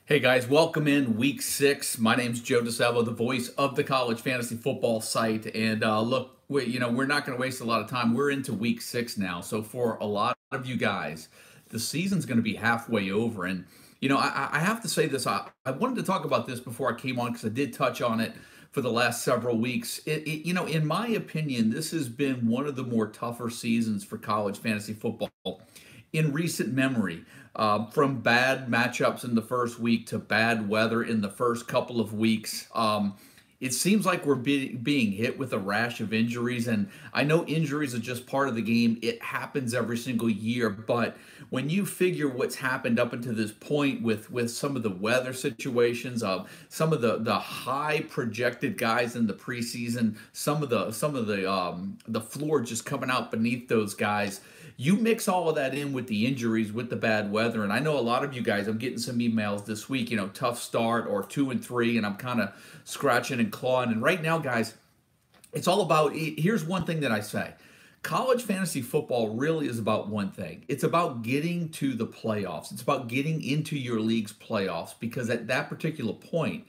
Hey guys, welcome in week 6. My name's Joe DeSalvo, the voice of the college fantasy football site. And look, we're not going to waste a lot of time. We're into week 6 now. So for a lot of you guys, the season's going to be halfway over. And, I have to say this. I wanted to talk about this before I came on because I did touch on it for the last several weeks. In my opinion, this has been one of the more tougher seasons for college fantasy football in recent memory. From bad matchups in the first week to bad weather in the first couple of weeks. It seems like we're being hit with a rash of injuries, and I know injuries are just part of the game. It happens every single year, but when you figure what's happened up until this point with some of the weather situations, some of the high projected guys in the preseason, some of the floor just coming out beneath those guys. You mix all of that in with the injuries, with the bad weather, and I know a lot of you guys, I'm getting some emails this week, tough start or 2-3, and I'm kind of scratching and clawing. And right now, guys, it's all about, here's one thing that I say. College fantasy football really is about one thing. It's about getting to the playoffs. It's about getting into your league's playoffs, because at that particular point,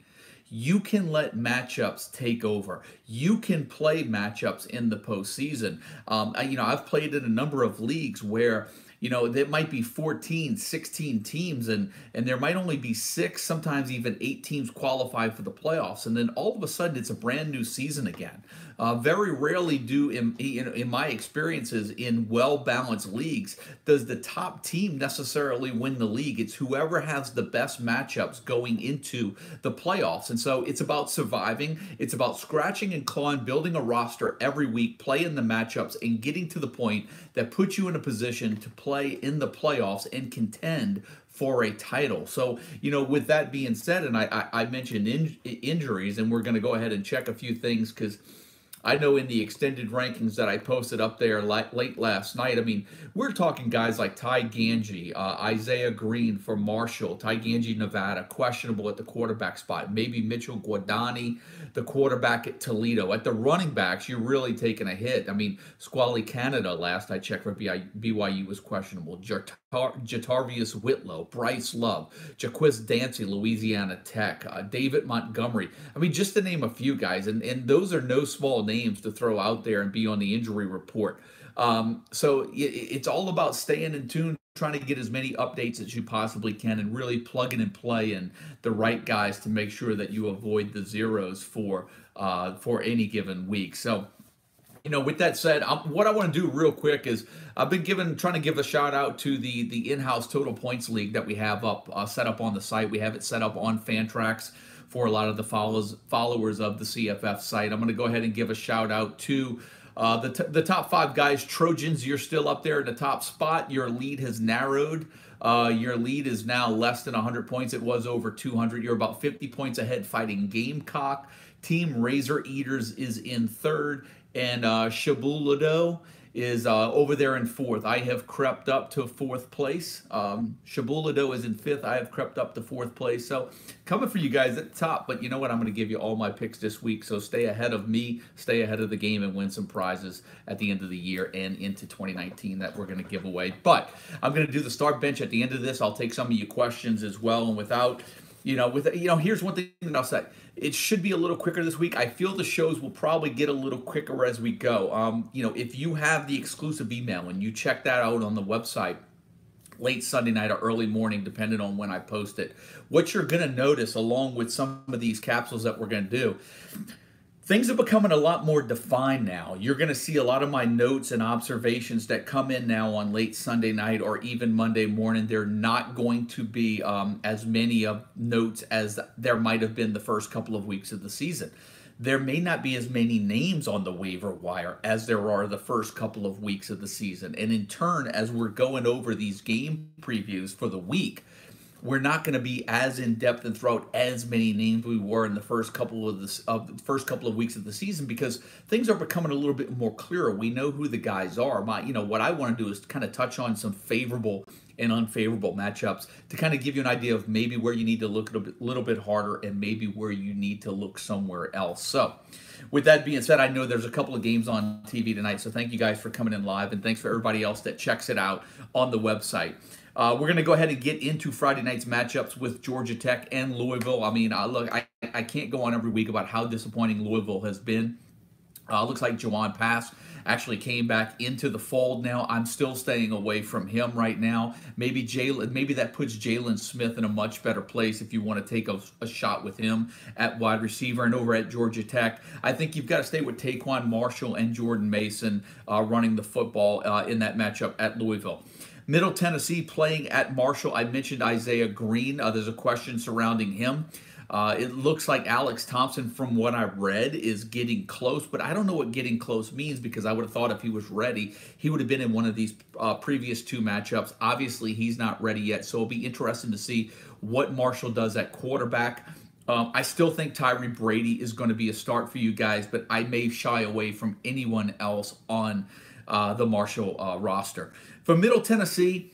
you can let matchups take over. You can play matchups in the postseason. I've played in a number of leagues where, there might be 14, 16 teams, and there might only be 6, sometimes even 8 teams qualify for the playoffs. And then all of a sudden, it's a brand new season again. Very rarely in my experiences in well-balanced leagues, does the top team necessarily win the league. It's whoever has the best matchups going into the playoffs. And so it's about surviving. It's about scratching and clawing, building a roster every week, playing the matchups, and getting to the point that puts you in a position to play in the playoffs and contend for a title. So, with that being said, and I mentioned injuries, and we're going to go ahead and check a few things because I know in the extended rankings that I posted up there late last night, I mean, we're talking guys like Ty Ganji, Isaiah Green for Marshall, Ty Ganji, Nevada, questionable at the quarterback spot. Maybe Mitchell Guadani, the quarterback at Toledo. At the running backs, you're really taking a hit. I mean, Squally Canada, last I checked for BYU, was questionable. Jatarvius Whitlow, Bryce Love, Jaquiz Dancy, Louisiana Tech, David Montgomery. I mean, just to name a few guys, and those are no small names to throw out there and be on the injury report. So it's all about staying in tune, trying to get as many updates as you possibly can, and really plugging and playing the right guys to make sure that you avoid the zeros for any given week. So, with that said, what I want to do real quick is I've been trying to give a shout out to the in-house total points league that we have set up on the site. We have it set up on Fantrax for a lot of the followers of the CFF site. I'm going to go ahead and give a shout out to the top 5 guys. Trojans, you're still up there in the top spot. Your lead has narrowed. Your lead is now less than 100 points. It was over 200. You're about 50 points ahead fighting Gamecock. Team Razor Eaters is in 3rd. And Shabulado is over there in 4th. I have crept up to 4th place. Shabulado is in 5th. I have crept up to 4th place. So coming for you guys at the top. But you know what? I'm going to give you all my picks this week. So stay ahead of me, stay ahead of the game, and win some prizes at the end of the year and into 2019 that we're going to give away. But I'm going to do the start bench at the end of this. I'll take some of your questions as well. And without... here's one thing that I'll say. It should be a little quicker this week. I feel the shows will probably get a little quicker as we go. If you have the exclusive email and you check that out on the website late Sunday night or early morning, depending on when I post it, what you're going to notice along with some of these capsules that we're going to do, things are becoming a lot more defined now. You're going to see a lot of my notes and observations that come in now on late Sunday night or even Monday morning. They're not going to be as many of notes as there might have been the first couple of weeks of the season. There may not be as many names on the waiver wire as there are the first couple of weeks of the season. And in turn, as we're going over these game previews for the week, we're not going to be as in depth and throw out as many names we were in the first couple of weeks of the season, because things are becoming a little bit more clearer. We know who the guys are. What I want to do is kind of touch on some favorable and unfavorable matchups to kind of give you an idea of maybe where you need to look a little bit harder and maybe where you need to look somewhere else. So with that being said, I know there's a couple of games on TV tonight, so thank you guys for coming in live, and thanks for everybody else that checks it out on the website. We're going to go ahead and get into Friday night's matchups with Georgia Tech and Louisville. I mean, look, I can't go on every week about how disappointing Louisville has been. Looks like Jawan Pass actually came back into the fold now. I'm still staying away from him right now. Maybe that puts Jalen Smith in a much better place if you want to take a shot with him at wide receiver. And over at Georgia Tech, I think you've got to stay with Taquan Marshall and Jordan Mason running the football in that matchup at Louisville. Middle Tennessee playing at Marshall. I mentioned Isaiah Green. There's a question surrounding him. It looks like Alex Thompson, from what I read, is getting close, but I don't know what getting close means, because I would have thought if he was ready, he would have been in one of these previous two matchups. Obviously, he's not ready yet, so it'll be interesting to see what Marshall does at quarterback. I still think Tyree Brady is going to be a start for you guys, but I may shy away from anyone else on the Marshall roster. For Middle Tennessee,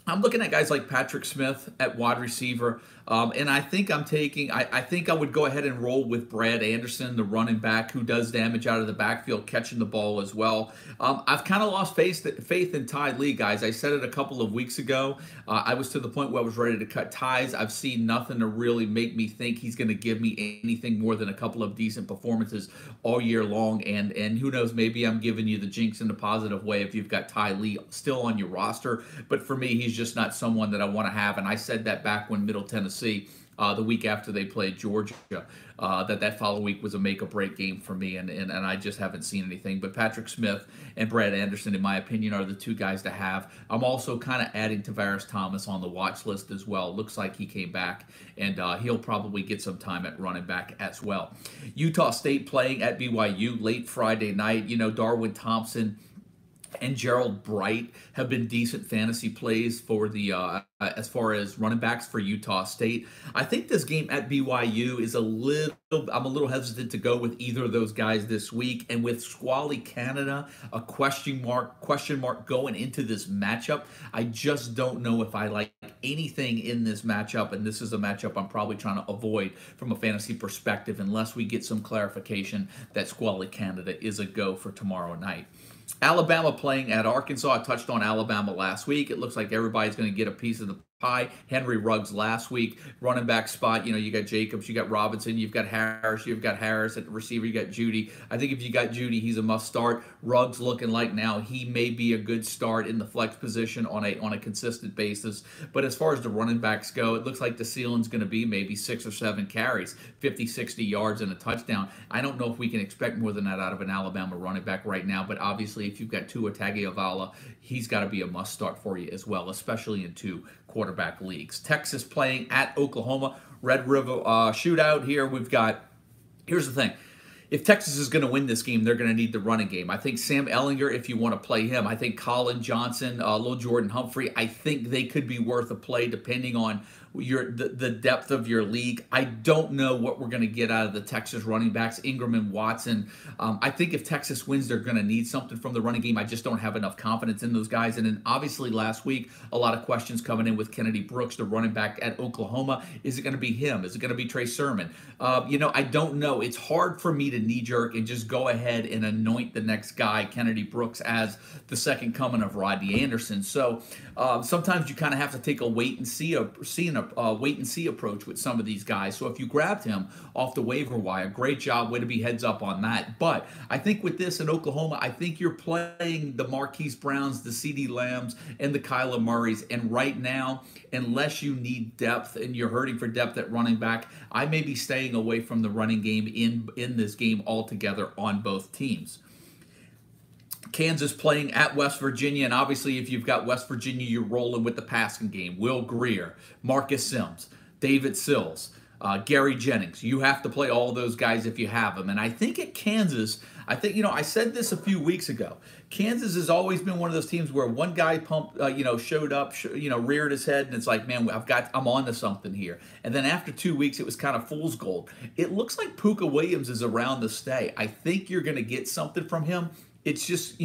I'm looking at guys like Patrick Smith at wide receiver, and I think I think I would go ahead and roll with Brad Anderson, the running back who does damage out of the backfield, catching the ball as well. I've kind of lost faith in Ty Lee, guys. I said it a couple of weeks ago. I was to the point where I was ready to cut ties. I've seen nothing to really make me think he's going to give me anything more than a couple of decent performances all year long, and who knows, maybe I'm giving you the jinx in a positive way if you've got Ty Lee still on your roster, but for me, he's just not someone that I want to have, and I said that back when Middle Tennessee, the week after they played Georgia, that following week was a make-or-break game for me, and I just haven't seen anything. But Patrick Smith and Brad Anderson, in my opinion, are the two guys to have. I'm also kind of adding Tavares Thomas on the watch list as well. Looks like he came back, and he'll probably get some time at running back as well. Utah State playing at BYU late Friday night. You know, Darwin Thompson and Gerald Bright have been decent fantasy plays for the as far as running backs for Utah State. I think this game at BYU is I'm a little hesitant to go with either of those guys this week. And with Squally Canada, a question mark going into this matchup, I just don't know if I like anything in this matchup. And this is a matchup I'm probably trying to avoid from a fantasy perspective unless we get some clarification that Squally Canada is a go for tomorrow night. Alabama playing at Arkansas. I touched on Alabama last week. It looks like everybody's going to get a piece of the pie. Henry Ruggs last week, running back spot. You know, you got Jacobs, you got Robinson, you've got Harris, at the receiver, you got Judy. I think if you got Judy, he's a must start. Ruggs looking like now he may be a good start in the flex position on a consistent basis. But as far as the running backs go, it looks like the ceiling's going to be maybe 6 or 7 carries, 50, 60 yards and a touchdown. I don't know if we can expect more than that out of an Alabama running back right now, but obviously if you've got Tua Tagovailoa, he's got to be a must start for you as well, especially in 2 quarterback leagues. Texas playing at Oklahoma. Red River Shootout here. Here's the thing. If Texas is going to win this game, they're going to need the running game. I think Sam Ehlinger, if you want to play him, I think Colin Johnson, Lil Jordan Humphrey, I think they could be worth a play depending on the depth of your league. I don't know what we're going to get out of the Texas running backs, Ingram and Watson. I think if Texas wins, they're going to need something from the running game. I just don't have enough confidence in those guys. And then obviously last week, a lot of questions coming in with Kennedy Brooks, the running back at Oklahoma. Is it going to be him? Is it going to be Trey Sermon? I don't know. It's hard for me to knee-jerk and just go ahead and anoint the next guy, Kennedy Brooks, as the second coming of Rodney Anderson. So sometimes you kind of have to take a wait and see approach with some of these guys. So if you grabbed him off the waiver wire, great job, way to be heads up on that. But I think with this in Oklahoma, I think you're playing the Marquise Browns, the CeeDee Lambs, and the Kyler Murrays. And right now, unless you need depth and you're hurting for depth at running back, I may be staying away from the running game in this game altogether on both teams. Kansas playing at West Virginia, and obviously if you've got West Virginia, you're rolling with the passing game. Will Grier, Marcus Sims, David Sills, Gary Jennings. You have to play all those guys if you have them. And I think at Kansas, I said this a few weeks ago. Kansas has always been one of those teams where one guy showed up, reared his head, and it's like, man, I'm on to something here. And then after 2 weeks, it was kind of fool's gold. It looks like Puka Williams is around to stay. I think you're going to get something from him. It's just,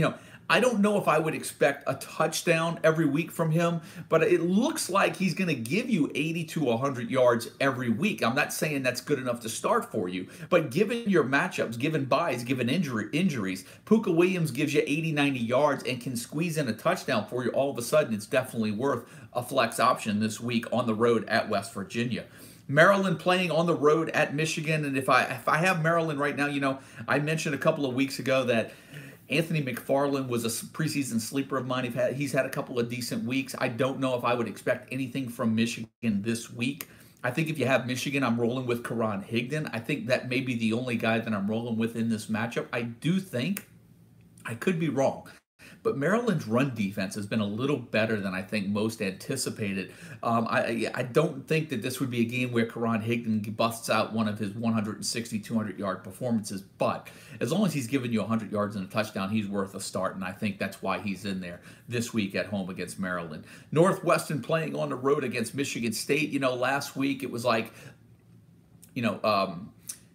I don't know if I would expect a touchdown every week from him, but it looks like he's going to give you 80 to 100 yards every week. I'm not saying that's good enough to start for you, but given your matchups, given buys, given injuries, Puka Williams gives you 80, 90 yards and can squeeze in a touchdown for you. All of a sudden, it's definitely worth a flex option this week on the road at West Virginia. Maryland playing on the road at Michigan, and if I have Maryland right now, I mentioned a couple of weeks ago that Anthony McFarland was a preseason sleeper of mine. He's had a couple of decent weeks. I don't know if I would expect anything from Michigan this week. I think if you have Michigan, I'm rolling with Karan Higdon. I think that may be the only guy that I'm rolling with in this matchup. I do think, I could be wrong, but Maryland's run defense has been a little better than I think most anticipated. I don't think that this would be a game where Karan Higdon busts out one of his 160, 200-yard performances, but as long as he's giving you 100 yards and a touchdown, he's worth a start, and I think that's why he's in there this week at home against Maryland. Northwestern playing on the road against Michigan State. Last week it was like,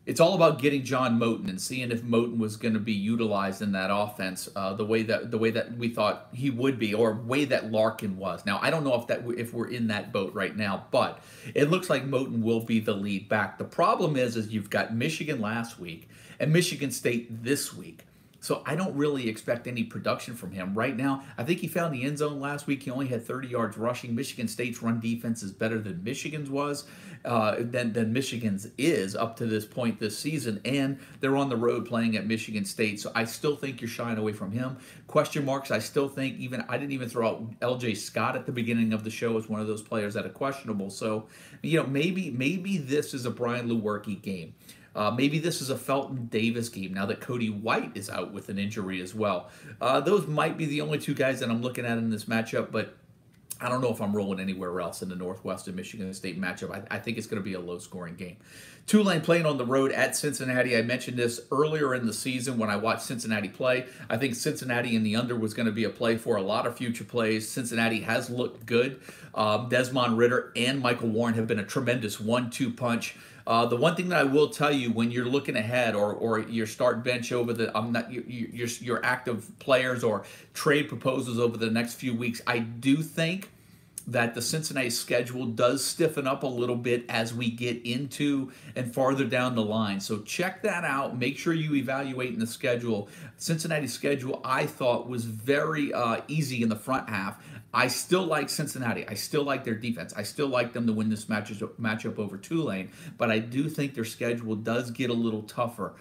it's all about getting John Moten and seeing if Moten was going to be utilized in that offense the way that we thought he would be, or way that Larkin was. Now, I don't know if we're in that boat right now, but it looks like Moten will be the lead back. The problem is you've got Michigan last week and Michigan State this week. So I don't really expect any production from him right now. I think he found the end zone last week. He only had 30 yards rushing. Michigan State's run defense is better than Michigan's was, than Michigan's is up to this point this season. And they're on the road playing at Michigan State. So I still think you're shying away from him. Question marks, I still think I didn't even throw out LJ Scott at the beginning of the show as one of those players that are questionable. So, maybe this is a Brian Lewerke game. Maybe this is a Felton Davis game now that Cody White is out with an injury as well. Those might be the only two guys that I'm looking at in this matchup, but I don't know if I'm rolling anywhere else in the Northwest and Michigan State matchup. I think it's going to be a low-scoring game. Tulane playing on the road at Cincinnati. I mentioned this earlier in the season when I watched Cincinnati play. I think Cincinnati in the under was going to be a play for a lot of future plays. Cincinnati has looked good. Desmond Ridder and Michael Warren have been a tremendous 1-2 punch. The one thing that I will tell you when you're looking ahead, or your start bench over your active players or trade proposals over the next few weeks, I do think that the Cincinnati schedule does stiffen up a little bit as we get into and farther down the line. So check that out. Make sure you evaluate in the schedule. Cincinnati's schedule, I thought, was very easy in the front half. I still like Cincinnati. I still like their defense. I still like them to win this matchup over Tulane, but I do think their schedule does get a little tougher.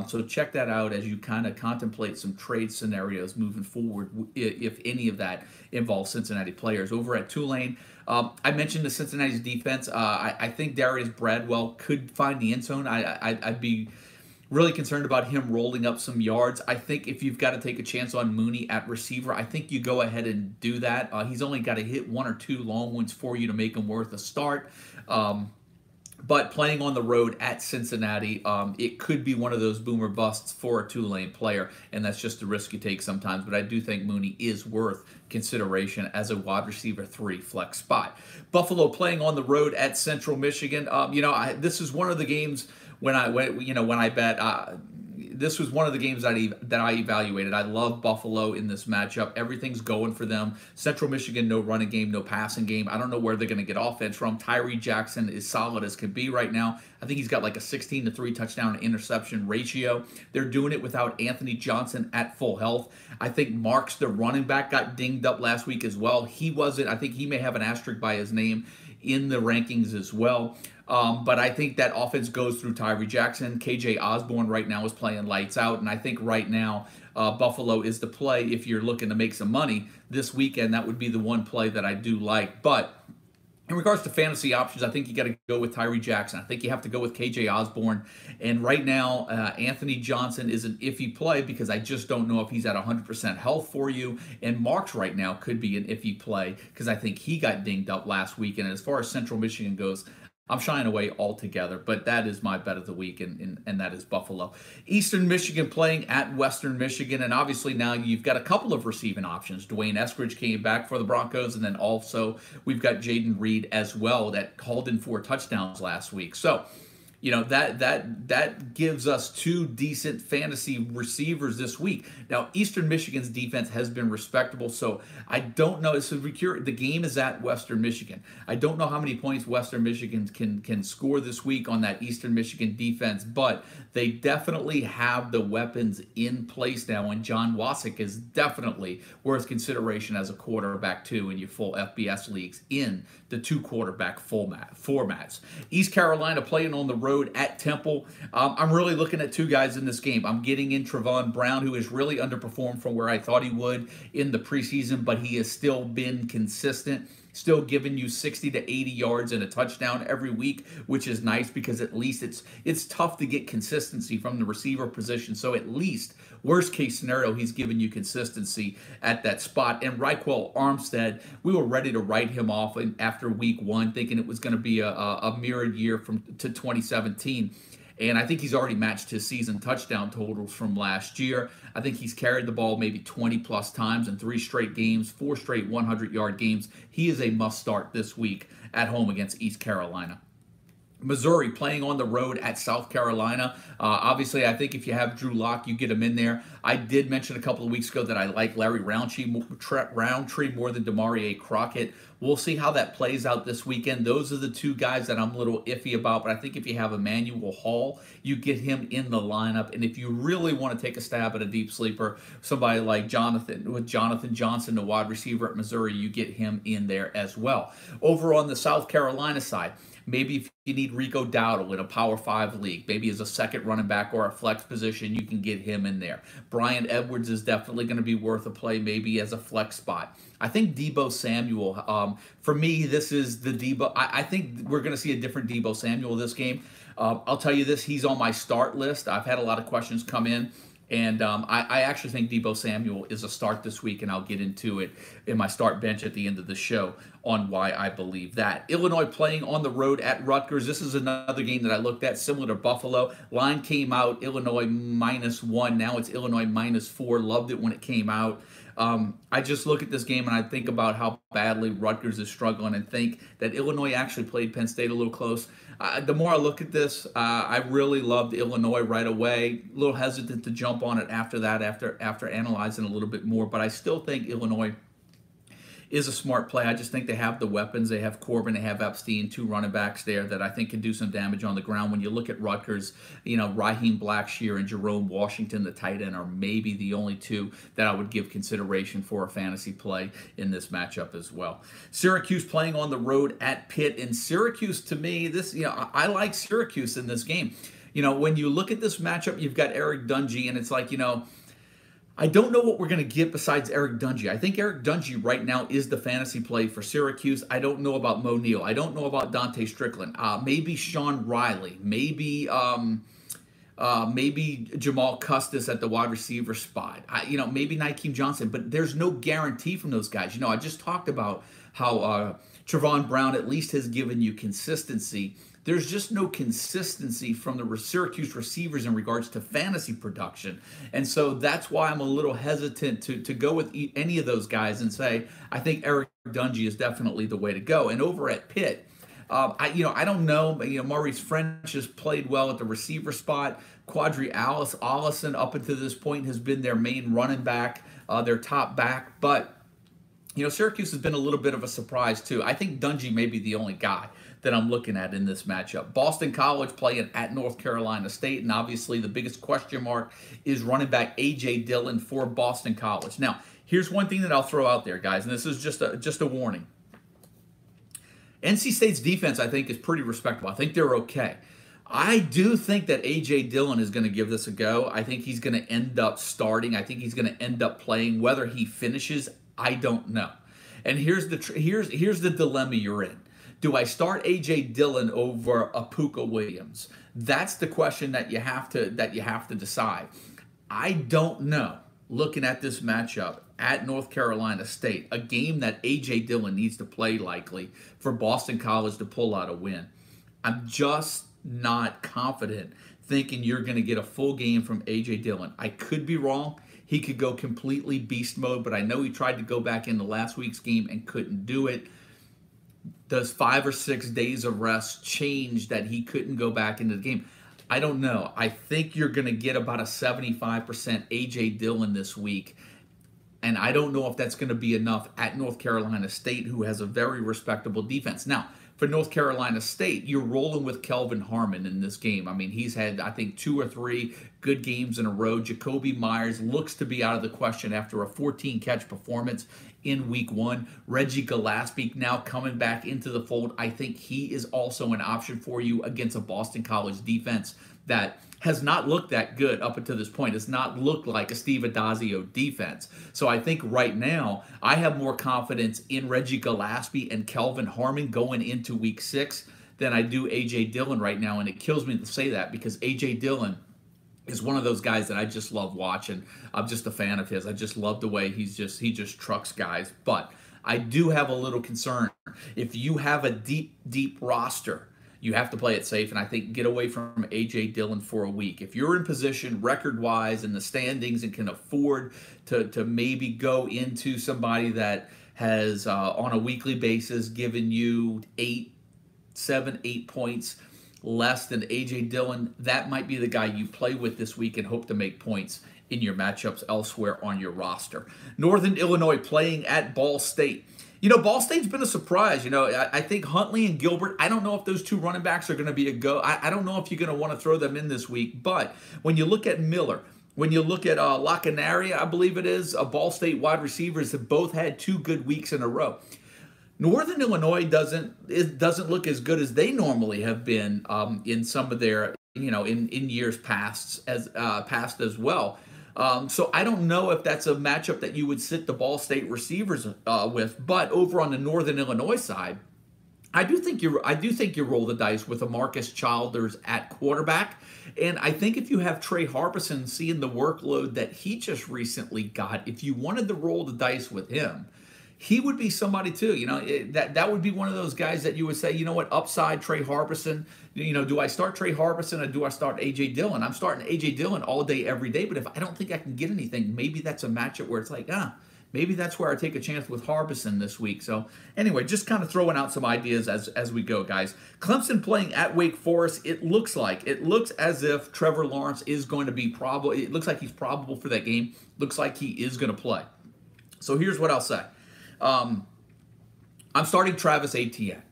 So check that out as you kind of contemplate some trade scenarios moving forward, if any of that involves Cincinnati players. Over at Tulane, I mentioned the Cincinnati's defense. I think Darius Bradwell could find the end zone. I'd be really concerned about him rolling up some yards. I think if you've got to take a chance on Mooney at receiver, I think you go ahead and do that. He's only got to hit one or two long ones for you to make him worth a start. But playing on the road at Cincinnati, it could be one of those boomer busts for a Tulane player, and that's just a risk you take sometimes. But I do think Mooney is worth consideration as a wide receiver 3 flex spot. Buffalo playing on the road at Central Michigan. This is one of the games when I bet. This was one of the games that I evaluated. I love Buffalo in this matchup. Everything's going for them. Central Michigan, no running game, no passing game. I don't know where they're going to get offense from. Tyree Jackson is solid as can be right now. I think he's got like a 16-3 touchdown to interception ratio. They're doing it without Anthony Johnson at full health. I think Marks, the running back, got dinged up last week as well. He wasn't. I think he may have an asterisk by his name in the rankings as well. But I think that offense goes through Tyree Jackson. KJ Osborne right now is playing lights out, and I think right now Buffalo is the play if you're looking to make some money this weekend. That would be the one play that I do like. But in regards to fantasy options, I think you got to go with Tyree Jackson. I think you have to go with KJ Osborne. And right now, Anthony Johnson is an iffy play because I just don't know if he's at 100% health for you. And Marks right now could be an iffy play because I think he got dinged up last week. And as far as Central Michigan goes, I'm shying away altogether, but that is my bet of the week, and that is Buffalo. Eastern Michigan playing at Western Michigan, and obviously now you've got a couple of receiving options. Dwayne Eskridge came back for the Broncos, and then also we've got Jaden Reed as well that called in 4 touchdowns last week. So, that gives us two decent fantasy receivers this week. Now, Eastern Michigan's defense has been respectable, so I don't know. So the game is at Western Michigan. I don't know how many points Western Michigan can score this week on that Eastern Michigan defense, but they definitely have the weapons in place now, and John Wasik is definitely worth consideration as a quarterback too in your full FBS leagues in the two quarterback formats. East Carolina playing on the road at Temple. I'm really looking at two guys in this game. I'm getting in Trevon Brown, who has really underperformed from where I thought he would in the preseason, but he has still been consistent. Still giving you 60 to 80 yards and a touchdown every week, which is nice because at least it's tough to get consistency from the receiver position. So at least, worst case scenario, he's giving you consistency at that spot. And Raquel Armstead, we were ready to write him off after week one, thinking it was going to be a mirrored year to 2017. And I think he's already matched his season touchdown totals from last year. I think he's carried the ball maybe 20-plus times in 3 straight games, 4 straight 100-yard games. He is a must-start this week at home against East Carolina. Missouri playing on the road at South Carolina. Obviously, I think if you have Drew Lock, you get him in there. I did mention a couple of weeks ago that I like Larry Roundtree more than Demarie Crockett. We'll see how that plays out this weekend. Those are the two guys that I'm a little iffy about, but I think if you have Emmanuel Hall, you get him in the lineup. And if you really want to take a stab at a deep sleeper, somebody like Jonathan Johnson, the wide receiver at Missouri, you get him in there as well. Over on the South Carolina side, maybe if you need Rico Dowdle in a Power 5 league, maybe as a second running back or a flex position, you can get him in there. Brian Edwards is definitely going to be worth a play, maybe as a flex spot. I think Deebo Samuel, for me, this is the Deebo. I think we're going to see a different Deebo Samuel this game. I'll tell you this, he's on my start list. I've had a lot of questions come in. And I actually think Deebo Samuel is a start this week, and I'll get into it in my start bench at the end of the show on why I believe that. Illinois playing on the road at Rutgers. This is another game that I looked at, similar to Buffalo. Line came out, Illinois -1. Now it's Illinois -4. Loved it when it came out. I just look at this game and I think about how badly Rutgers is struggling and think that Illinois actually played Penn State a little close. The more I look at this, I really loved Illinois right away. A little hesitant to jump on it after that, after analyzing a little bit more. But I still think Illinois is a smart play. I just think they have the weapons. They have Corbin, they have Epstein, 2 running backs there that I think can do some damage on the ground. When you look at Rutgers, Raheem Blackshear and Jerome Washington, the tight end, are maybe the only 2 that I would give consideration for a fantasy play in this matchup as well. Syracuse playing on the road at Pitt. And Syracuse, to me, I like Syracuse in this game. When you look at this matchup, you've got Eric Dungey, and it's like, I don't know what we're going to get besides Eric Dungey. I think Eric Dungey right now is the fantasy play for Syracuse. I don't know about Mo Neal. I don't know about Dante Strickland. Maybe Sean Riley. Maybe Jamal Custis at the wide receiver spot. Maybe Nykeem Johnson. But there's no guarantee from those guys. I just talked about how Trevon Brown at least has given you consistency. There's just no consistency from the Syracuse receivers in regards to fantasy production. And so that's why I'm a little hesitant to go with any of those guys and say, I think Eric Dungey is definitely the way to go. And over at Pitt, I don't know. Maurice French has played well at the receiver spot. Quadri Allison up until this point has been their main running back, their top back. But, Syracuse has been a little bit of a surprise too. I think Dungey may be the only guy that I'm looking at in this matchup. Boston College playing at North Carolina State, and obviously the biggest question mark is running back A.J. Dillon for Boston College. Now, here's one thing that I'll throw out there, guys, and this is just a warning. NC State's defense, I think, is pretty respectable. I think they're okay. I do think that A.J. Dillon is going to give this a go. I think he's going to end up starting. I think he's going to end up playing. Whether he finishes, I don't know. And here's the dilemma you're in. Do I start A.J. Dillon over Apuka Williams? That's the question that you have to decide. I don't know. Looking at this matchup at North Carolina State, a game that A.J. Dillon needs to play likely for Boston College to pull out a win. I'm just not confident thinking you're going to get a full game from A.J. Dillon. I could be wrong. He could go completely beast mode, but I know he tried to go back into last week's game and couldn't do it. Does 5 or 6 days of rest change that he couldn't go back into the game? I don't know. I think you're going to get about a 75% A.J. Dillon this week. And I don't know if that's going to be enough at North Carolina State, who has a very respectable defense. Now, for North Carolina State, you're rolling with Kelvin Harmon in this game. I mean, he's had, I think, 2 or 3 good games in a row. Jacoby Myers looks to be out of the question after a 14-catch performance in week 1. Reggie Gillespie now coming back into the fold. I think he is also an option for you against a Boston College defense that has not looked that good up until this point. It's not looked like a Steve Adazio defense. So I think right now I have more confidence in Reggie Gillespie and Kelvin Harmon going into week 6 than I do A.J. Dillon right now. And it kills me to say that because A.J. Dillon is one of those guys that I just love watching. I'm just a fan of his. I just love the way he just trucks guys. But I do have a little concern. If you have a deep roster, you have to play it safe, and I think get away from A.J. Dillon for a week. If you're in position record-wise in the standings and can afford to maybe go into somebody that has, on a weekly basis, given you 7, 8 points less than A.J. Dillon, that might be the guy you play with this week and hope to make points in your matchups elsewhere on your roster. Northern Illinois playing at Ball State. You know, Ball State's been a surprise. You know, I think Huntley and Gilbert, I don't know if those 2 running backs are going to be a go. I don't know if you're going to want to throw them in this week. But when you look at Miller, when you look at Lacanaria, I believe it is, Ball State wide receivers have both had 2 good weeks in a row. Northern Illinois doesn't look as good as they normally have been in some of their, you know, in years past as well. So I don't know if that's a matchup that you would sit the Ball State receivers with, but over on the Northern Illinois side, I do think you roll the dice with a Marcus Childers at quarterback, and I think if you have Trey Harbison seeing the workload that he just recently got, if you wanted to roll the dice with him, he would be somebody too. You know, that would be one of those guys that you would say, you know what, upside Trey Harbison. You know, do I start Trey Harbison or do I start A.J. Dillon? I'm starting A.J. Dillon all day, every day. But if I don't think I can get anything, maybe that's a matchup where it's like, maybe that's where I take a chance with Harbison this week. So anyway, just kind of throwing out some ideas as we go, guys. Clemson playing at Wake Forest. It looks as if Trevor Lawrence is going to be probable. It looks like he's probable for that game. Looks like he is going to play. So here's what I'll say. I'm starting Travis Etienne.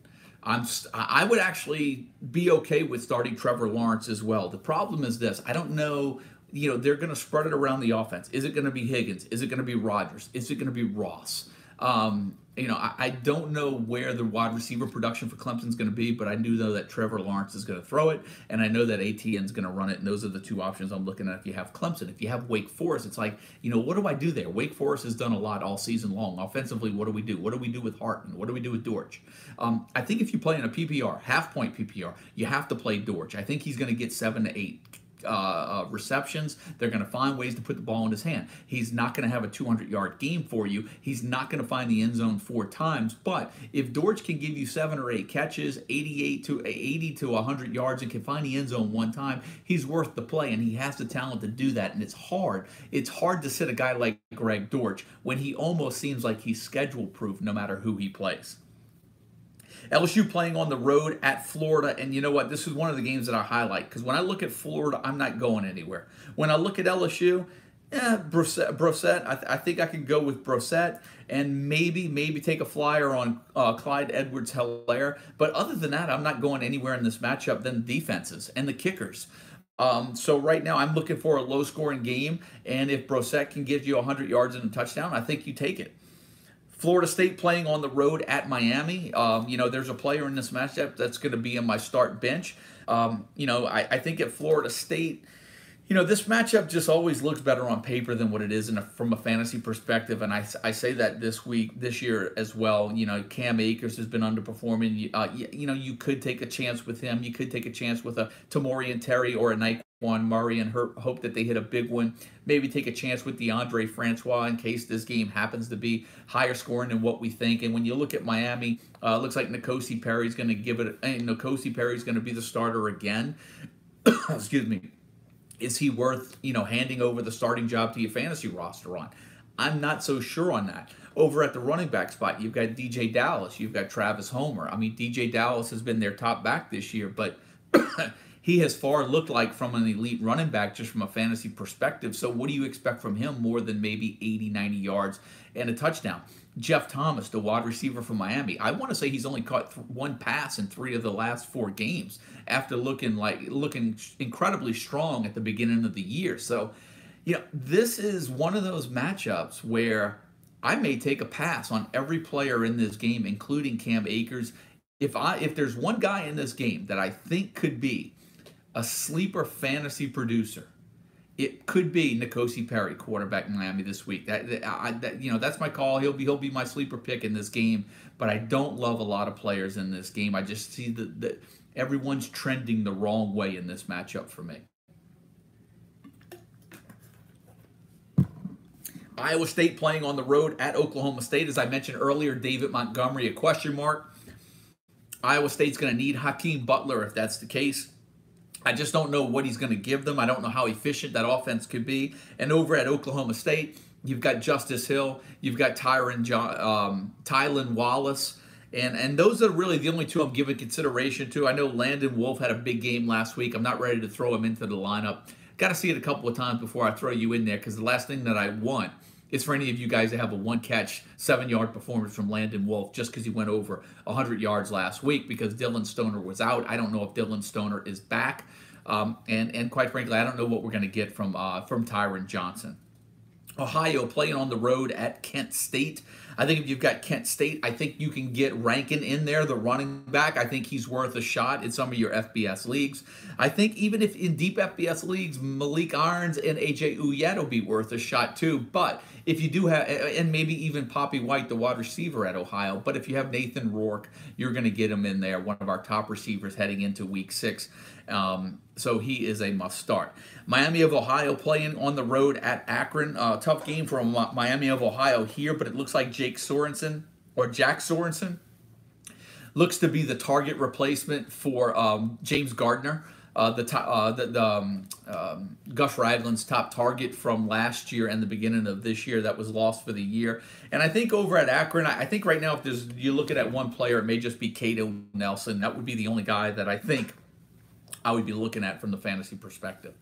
I would actually be okay with starting Trevor Lawrence as well. The problem is this. I don't know, you know, they're going to spread it around the offense. Is it going to be Higgins? Is it going to be Rodgers? Is it going to be Ross? You know, I don't know where the wide receiver production for Clemson is going to be, but I do know that Trevor Lawrence is going to throw it, and I know that Etienne's going to run it, and those are the 2 options I'm looking at if you have Clemson. If you have Wake Forest, it's like, you know, what do I do there? Wake Forest has done a lot all season long. Offensively, what do we do? What do we do with Harton? What do we do with Dortch? I think if you play in a PPR, half-point PPR, you have to play Dortch. I think he's going to get 7 to 8 receptions. They're going to find ways to put the ball in his hand. He's not going to have a 200-yard game for you. He's not going to find the end zone 4 times. But if Dortch can give you 7 or 8 catches, 80 to 100 yards, and can find the end zone 1 time, he's worth the play, and he has the talent to do that. And it's hard. It's hard to sit a guy like Greg Dortch when he almost seems like he's schedule-proof no matter who he plays. LSU playing on the road at Florida, and you know what? This is one of the games that I highlight because when I look at Florida, I'm not going anywhere. When I look at LSU, Brissett, I think I can go with Brissett and maybe take a flyer on Clyde Edwards-Helaire. But other than that, I'm not going anywhere in this matchup than the defenses and the kickers. So right now, I'm looking for a low-scoring game, and if Brissett can give you 100 yards and a touchdown, I think you take it. Florida State playing on the road at Miami. You know, there's a player in this matchup that's going to be in my start bench. You know, I think at Florida State, you know, this matchup just always looks better on paper than what it is from a fantasy perspective. And I say that this year as well. You know, Cam Akers has been underperforming. You know, you could take a chance with him. You could take a chance with a Tamorian Terry or a Naquan Murray and hope that they hit a big one. Maybe take a chance with DeAndre Francois in case this game happens to be higher scoring than what we think. And when you look at Miami, it looks like N'Kosi Perry's going to N'Kosi Perry's going to be the starter again. Excuse me. Is he worth, you know, handing over the starting job to your fantasy roster on? I'm not so sure on that. Over at the running back spot, you've got DJ Dallas, you've got Travis Homer. I mean, DJ Dallas has been their top back this year, but he has far looked like from an elite running back just from a fantasy perspective. So what do you expect from him more than maybe 80, 90 yards and a touchdown? Jeff Thomas, the wide receiver from Miami, I want to say he's only caught one pass in 3 of the last 4 games after looking incredibly strong at the beginning of the year. So, this is one of those matchups where I may take a pass on every player in this game, including Cam Akers. If there's one guy in this game that I think could be a sleeper fantasy producer, it could be N'Kosi Perry, quarterback in Miami this week. That's my call. He'll be my sleeper pick in this game. But I don't love a lot of players in this game. I just see that everyone's trending the wrong way in this matchup for me. Iowa State playing on the road at Oklahoma State. As I mentioned earlier, David Montgomery, a question mark. Iowa State's going to need Hakeem Butler if that's the case. I just don't know what he's going to give them. I don't know how efficient that offense could be. And over at Oklahoma State, you've got Justice Hill, you've got Tylan Wallace, and those are really the only two I'm giving consideration to. I know Landon Wolf had a big game last week. I'm not ready to throw him into the lineup. Got to see it a couple of times before I throw you in there, because the last thing that I want is for any of you guys to have a one-catch, 7-yard performance from Landon Wolf just because he went over 100 yards last week because Dylan Stoner was out. I don't know if Dylan Stoner is back. And quite frankly, I don't know what we're going to get from Tyron Johnson. Ohio playing on the road at Kent State. I think if you've got Kent State, I think you can get Rankin in there, the running back. I think he's worth a shot in some of your FBS leagues. I think even if in deep FBS leagues, Malik Irons and AJ Uyet will be worth a shot too. But if you do have, and maybe even Poppy White, the wide receiver at Ohio, but if you have Nathan Rourke, you're going to get him in there, one of our top receivers heading into week 6. So he is a must start. Miami of Ohio playing on the road at Akron. Tough game for Miami of Ohio here, but it looks like Jack Sorensen looks to be the target replacement for James Gardner, Gus Ragland's top target from last year and the beginning of this year that was lost for the year. And I think over at Akron, I think right now if you're looking at one player, it may just be Cato Nelson. That would be the only guy that I think I would be looking at from the fantasy perspective.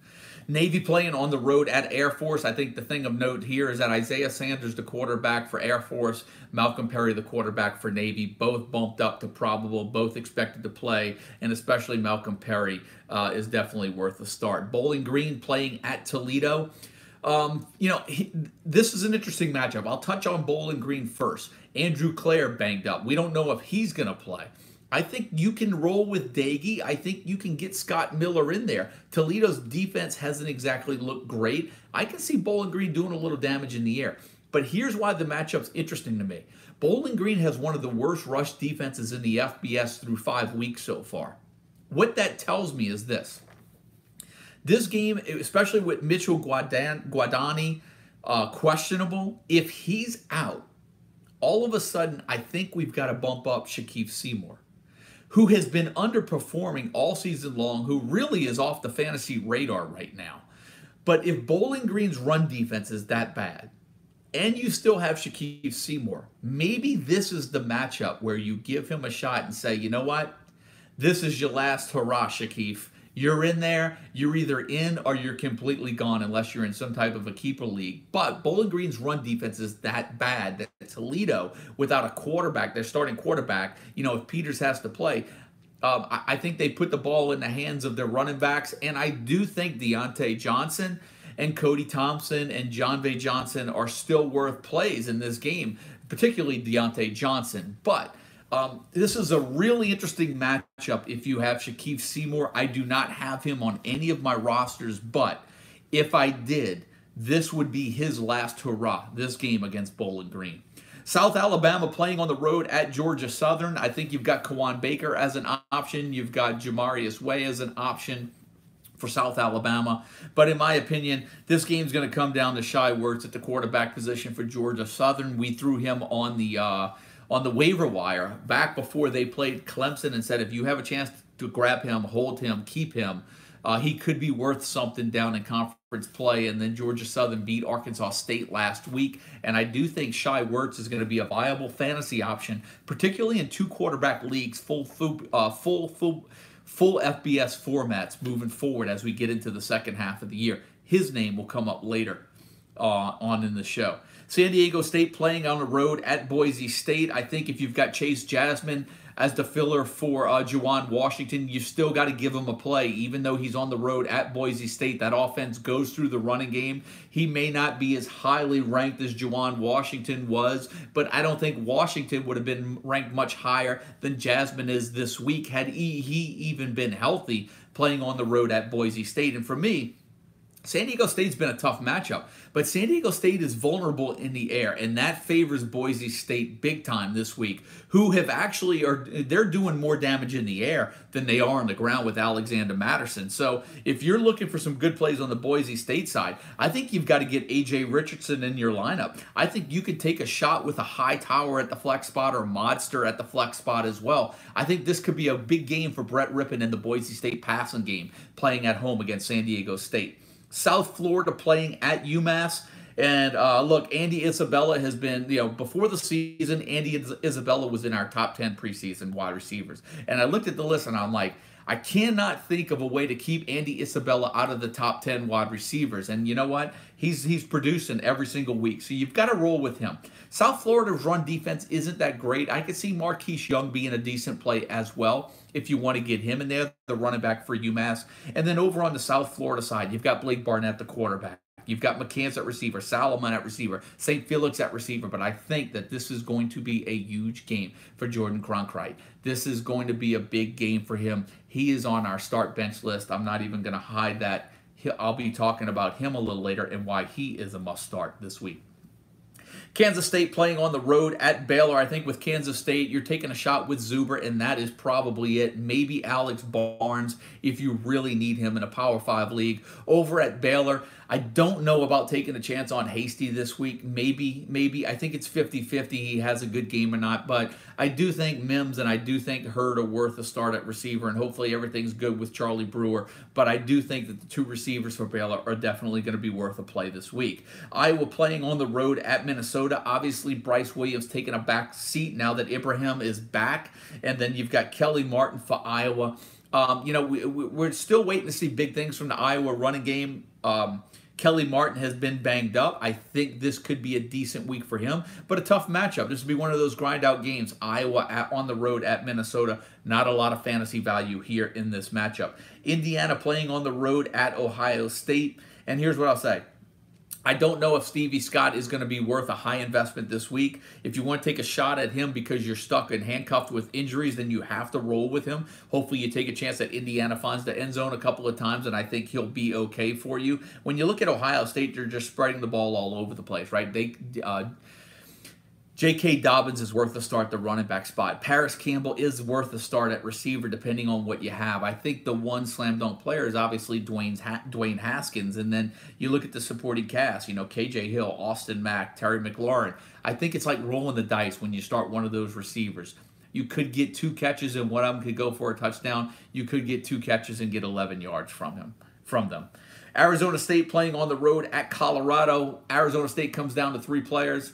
Navy playing on the road at Air Force. I think the thing of note here is that Isaiah Sanders, the quarterback for Air Force, Malcolm Perry, the quarterback for Navy, both bumped up to probable, both expected to play, and especially Malcolm Perry is definitely worth a start. Bowling Green playing at Toledo. This is an interesting matchup. I'll touch on Bowling Green first. Andrew Clare banged up. We don't know if he's going to play. I think you can roll with Daggy. I think you can get Scott Miller in there. Toledo's defense hasn't exactly looked great. I can see Bowling Green doing a little damage in the air. But here's why the matchup's interesting to me. Bowling Green has one of the worst rush defenses in the FBS through 5 weeks so far. What that tells me is this. This game, especially with Mitchell Guadani questionable, if he's out, all of a sudden I think we've got to bump up Shaquille Seymour, who has been underperforming all season long, who really is off the fantasy radar right now. But if Bowling Green's run defense is that bad, and you still have Shaquille Seymour, maybe this is the matchup where you give him a shot and say, you know what? This is your last hurrah, Shaquille. You're in there, you're either in or you're completely gone unless you're in some type of a keeper league. But Bowling Green's run defense is that bad that Toledo, without a quarterback, their starting quarterback, if Peters has to play, I think they put the ball in the hands of their running backs. And I do think Deontay Johnson and Cody Thompson and John Vay Johnson are still worth plays in this game, particularly Deontay Johnson. But this is a really interesting matchup if you have Shaquille Seymour. I do not have him on any of my rosters, but if I did, this would be his last hurrah, this game against Bowling Green. South Alabama playing on the road at Georgia Southern. I think you've got Kawan Baker as an option. You've got Jamarius Way as an option for South Alabama. But in my opinion, this game's going to come down to Shai Werts at the quarterback position for Georgia Southern. We threw him on the waiver wire back before they played Clemson and said if you have a chance to grab him, hold him, keep him, He could be worth something down in conference play. And then Georgia Southern beat Arkansas State last week. And I do think Shai Werts is going to be a viable fantasy option, particularly in two quarterback leagues, full FBS formats moving forward as we get into the second half of the year. His name will come up later on in the show. San Diego State playing on the road at Boise State. I think if you've got Chase Jasmine as the filler for Juwan Washington, you've still got to give him a play. Even though he's on the road at Boise State, that offense goes through the running game. He may not be as highly ranked as Juwan Washington was, but I don't think Washington would have been ranked much higher than Jasmine is this week had he even been healthy playing on the road at Boise State. And for me, San Diego State's been a tough matchup, but San Diego State is vulnerable in the air, and that favors Boise State big time this week, who have they're doing more damage in the air than they are on the ground with Alexander Matterson. So if you're looking for some good plays on the Boise State side, I think you've got to get A.J. Richardson in your lineup. I think you could take a shot with a Hightower at the flex spot or Modster at the flex spot as well. I think this could be a big game for Brett Rippon in the Boise State passing game, playing at home against San Diego State. South Florida playing at UMass. And look, Andy Isabella has been, before the season, Andy Isabella was in our top 10 preseason wide receivers. And I looked at the list and I'm like, I cannot think of a way to keep Andy Isabella out of the top 10 wide receivers. And you know what? He's producing every single week. So you've got to roll with him. South Florida's run defense isn't that great. I could see Marquise Young being a decent play as well if you want to get him in there, the running back for UMass. And then over on the South Florida side, you've got Blake Barnett, the quarterback. You've got McCants at receiver, Salomon at receiver, St. Felix at receiver, but I think that this is going to be a huge game for Jordan Cronkite. This is going to be a big game for him. He is on our start bench list. I'm not even going to hide that. I'll be talking about him a little later and why he is a must start this week. Kansas State playing on the road at Baylor. I think with Kansas State, you're taking a shot with Zuber, and that is probably it. Maybe Alex Barnes if you really need him in a Power 5 league. Over at Baylor, I don't know about taking a chance on Hasty this week. Maybe. I think it's 50-50 he has a good game or not. But I do think Mims and I do think Hurd are worth a start at receiver, and hopefully everything's good with Charlie Brewer. But I do think that the two receivers for Baylor are definitely going to be worth a play this week. Iowa playing on the road at Minnesota. Obviously, Bryce Williams taking a back seat now that Ibrahim is back. And then you've got Kelly Martin for Iowa. We're still waiting to see big things from the Iowa running game. Kelly Martin has been banged up. I think this could be a decent week for him, but a tough matchup. This will be one of those grind-out games. Iowa on the road at Minnesota. Not a lot of fantasy value here in this matchup. Indiana playing on the road at Ohio State. And here's what I'll say. I don't know if Stevie Scott is going to be worth a high investment this week. If you want to take a shot at him because you're stuck and handcuffed with injuries, then you have to roll with him. Hopefully you take a chance that Indiana finds the end zone a couple of times, and I think he'll be okay for you. When you look at Ohio State, they're just spreading the ball all over the place, right? J.K. Dobbins is worth a start at the running back spot. Paris Campbell is worth a start at receiver depending on what you have. I think the one slam dunk player is obviously Dwayne Haskins. And then you look at the supporting cast, K.J. Hill, Austin Mack, Terry McLaurin. I think it's like rolling the dice when you start one of those receivers. You could get 2 catches and one of them could go for a touchdown. You could get 2 catches and get 11 yards from them. Arizona State playing on the road at Colorado. Arizona State comes down to 3 players.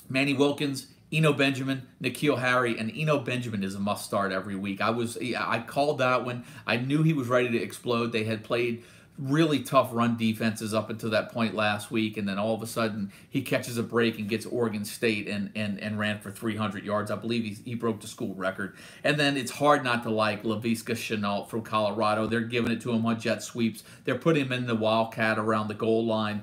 Manny Wilkins, Eno Benjamin, N'Keal Harry, and Eno Benjamin is a must start every week. I called that one. I knew he was ready to explode. They had played really tough run defenses up until that point last week, and then all of a sudden he catches a break and gets Oregon State and ran for 300 yards. I believe he broke the school record. And then it's hard not to like Laviska Shenault from Colorado. They're giving it to him on jet sweeps. They're putting him in the Wildcat around the goal line.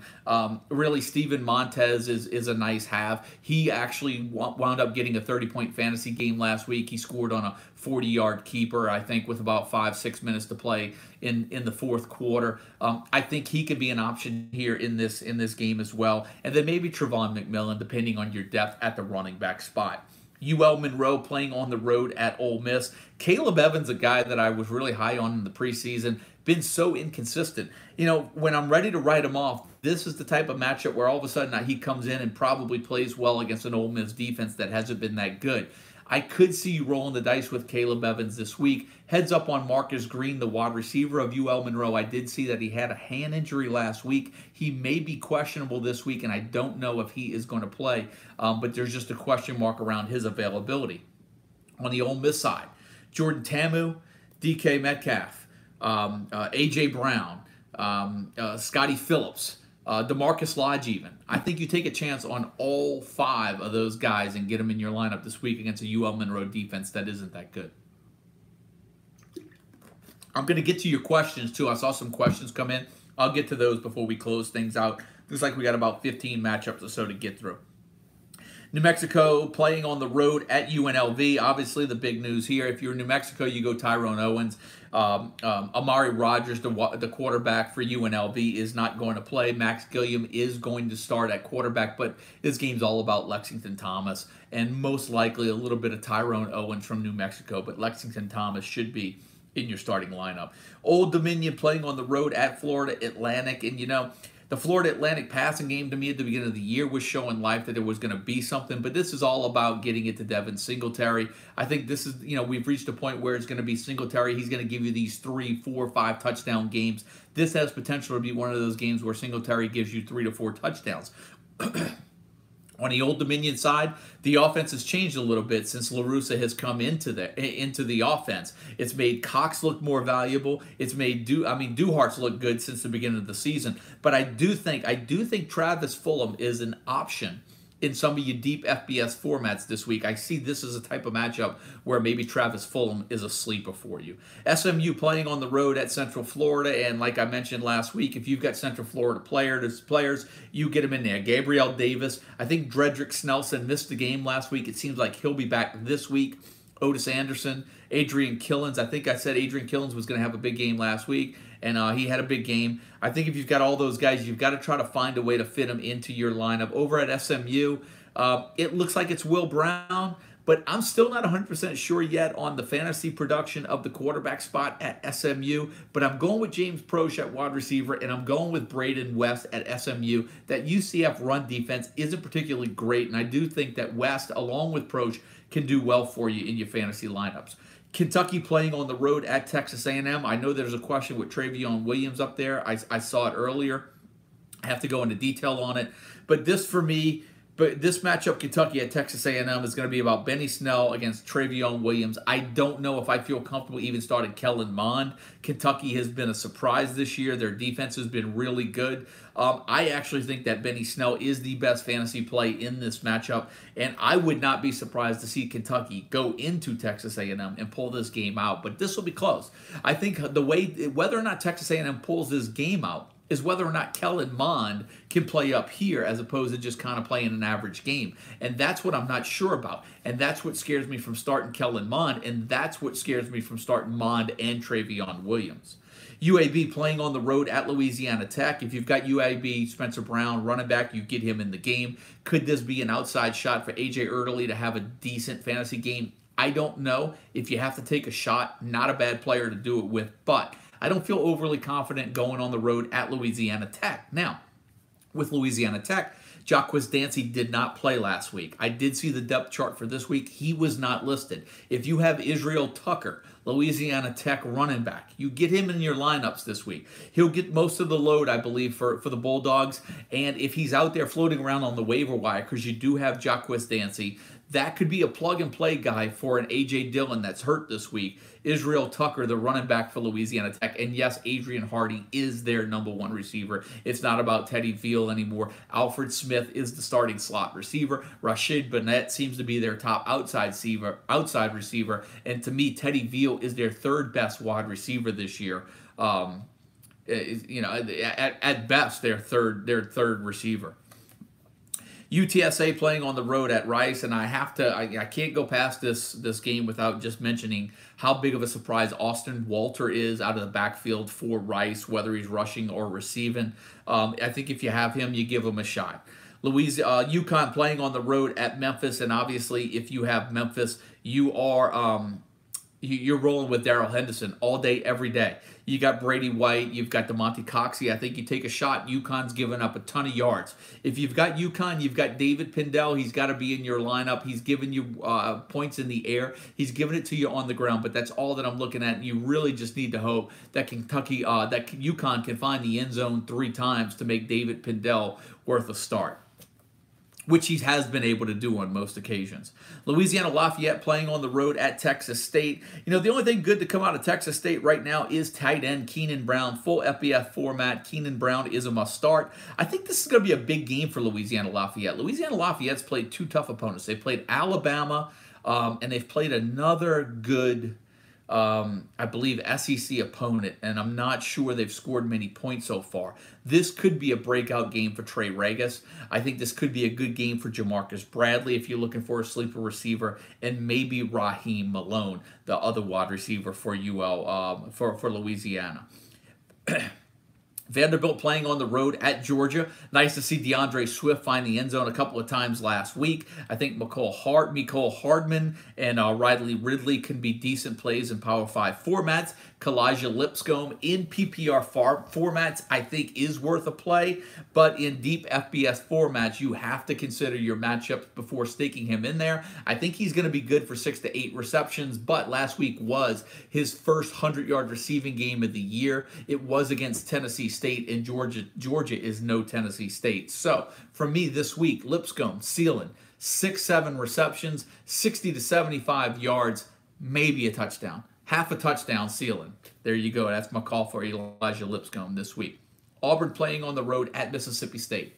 Really, Steven Montez is a nice have. He actually wound up getting a 30-point fantasy game last week. He scored on a 40-yard keeper, I think, with about 5-6 minutes to play in the fourth quarter. I think he could be an option here in this game as well. And then maybe Trevon McMillan, depending on your depth at the running back spot. UL Monroe playing on the road at Ole Miss. Caleb Evans, a guy that I was really high on in the preseason, been so inconsistent. When I'm ready to write him off, this is the type of matchup where all of a sudden he comes in and probably plays well against an Ole Miss defense that hasn't been that good. I could see you rolling the dice with Caleb Evans this week. Heads up on Marcus Green, the wide receiver of UL Monroe. I did see that he had a hand injury last week. He may be questionable this week, and I don't know if he is going to play, but there's just a question mark around his availability. On the Ole Miss side, Jordan Tamu, DK Metcalf, A.J. Brown, Scotty Phillips, DeMarcus Lodge even. I think you take a chance on all 5 of those guys and get them in your lineup this week against a UL Monroe defense that isn't that good. I'm going to get to your questions, too. I saw some questions come in. I'll get to those before we close things out. Looks like we got about 15 matchups or so to get through. New Mexico playing on the road at UNLV. Obviously, the big news here, if you're in New Mexico, you go Tyrone Owens. Amari Rogers, the quarterback for UNLV, is not going to play. Max Gilliam is going to start at quarterback, but this game's all about Lexington Thomas and most likely a little bit of Tyrone Owens from New Mexico, but Lexington Thomas should be in your starting lineup. Old Dominion playing on the road at Florida Atlantic, and the Florida Atlantic passing game to me at the beginning of the year was showing life that it was going to be something, but this is all about getting it to Devin Singletary. I think this is, we've reached a point where it's going to be Singletary. He's going to give you these 3, 4, 5 touchdown games. This has potential to be one of those games where Singletary gives you 3 to 4 touchdowns. On the Old Dominion side, the offense has changed a little bit since LaRussa has come into the offense. It's made Cox look more valuable. It's made Duhart's look good since the beginning of the season. But I do think Travis Fulham is an option in some of your deep FBS formats this week. I see this as a type of matchup where maybe Travis Fulham is a sleeper for you. SMU playing on the road at Central Florida, and like I mentioned last week, if you've got Central Florida players, you get them in there. Gabriel Davis, I think Dredrick Snelson missed the game last week. It seems like he'll be back this week. Otis Anderson, Adrian Killens. I think I said Adrian Killens was going to have a big game last week, and he had a big game. I think if you've got all those guys, you've got to try to find a way to fit them into your lineup. Over at SMU, it looks like it's Will Brown, but I'm still not 100% sure yet on the fantasy production of the quarterback spot at SMU, but I'm going with James Proche at wide receiver, and I'm going with Braden West at SMU. That UCF run defense isn't particularly great, and I do think that West, along with Proche, can do well for you in your fantasy lineups. Kentucky playing on the road at Texas A&M. I know there's a question with Travion Williams up there. I saw it earlier. I have to go into detail on it. But this matchup, Kentucky at Texas A&M, is going to be about Benny Snell against Travion Williams. I don't know if I feel comfortable even starting Kellen Mond. Kentucky has been a surprise this year. Their defense has been really good. I actually think that Benny Snell is the best fantasy play in this matchup, and I would not be surprised to see Kentucky go into Texas A&M and pull this game out, but this will be close. I think whether or not Texas A&M pulls this game out is whether or not Kellen Mond can play up here as opposed to just kind of playing an average game. And that's what I'm not sure about. And that's what scares me from starting Kellen Mond, and that's what scares me from starting Mond and Travion Williams. UAB playing on the road at Louisiana Tech. If you've got UAB, Spencer Brown, running back, you get him in the game. Could this be an outside shot for A.J. Erdely to have a decent fantasy game? I don't know. If you have to take a shot, not a bad player to do it with, but I don't feel overly confident going on the road at Louisiana Tech. Now, with Louisiana Tech, Jacquez Dancy did not play last week. I did see the depth chart for this week. He was not listed. If you have Israel Tucker, Louisiana Tech running back, you get him in your lineups this week. He'll get most of the load, I believe, for the Bulldogs. And if he's out there floating around on the waiver wire, because you do have Jacquez Dancy, that could be a plug-and-play guy for an A.J. Dillon that's hurt this week. Israel Tucker, the running back for Louisiana Tech. And yes, Adrian Hardy is their number 1 receiver. It's not about Teddy Veal anymore. Alfred Smith is the starting slot receiver. Rashid Burnett seems to be their top outside receiver. And to me, Teddy Veal is their 3rd best wide receiver this year. At best, their third receiver. UTSA playing on the road at Rice, and I can't go past this game without just mentioning how big of a surprise Austin Walter is out of the backfield for Rice, whether he's rushing or receiving. I think if you have him, you give him a shot. UConn playing on the road at Memphis, and obviously if you have Memphis, you are you're rolling with Darrell Henderson all day, every day. You got Brady White. You've got DeMonte Coxey. I think you take a shot. UConn's given up a ton of yards. If you've got UConn, you've got David Pindell. He's got to be in your lineup. He's giving you points in the air. He's giving it to you on the ground. But that's all that I'm looking at. And you really just need to hope that that UConn can find the end zone 3 times to make David Pindell worth a start, which he has been able to do on most occasions. Louisiana Lafayette playing on the road at Texas State. You know, the only thing good to come out of Texas State right now is tight end Keenan Brown. Full FBS format. Keenan Brown is a must start. I think this is going to be a big game for Louisiana Lafayette. Louisiana Lafayette's played 2 tough opponents. They played Alabama, and they've played another good I believe, SEC opponent, and I'm not sure they've scored many points so far. This could be a breakout game for Trey Regis. I think this could be a good game for Jamarcus Bradley if you're looking for a sleeper receiver, and maybe Raheem Malone, the other wide receiver for for Louisiana. Vanderbilt playing on the road at Georgia. Nice to see DeAndre Swift find the end zone a couple of times last week. I think Mecole Hardman and Riley Ridley can be decent plays in Power 5 formats. Kalijah Lipscomb in PPR formats, I think, is worth a play. But in deep FBS formats, you have to consider your matchups before staking him in there. I think he's going to be good for 6 to 8 receptions, but last week was his first 100-yard receiving game of the year. It was against Tennessee State, and Georgia is no Tennessee State. So, for me this week, Lipscomb, ceiling, 6-7 receptions, 60 to 75 yards, maybe a touchdown. Half a touchdown ceiling. There you go. That's my call for Elijah Lipscomb this week. Auburn playing on the road at Mississippi State.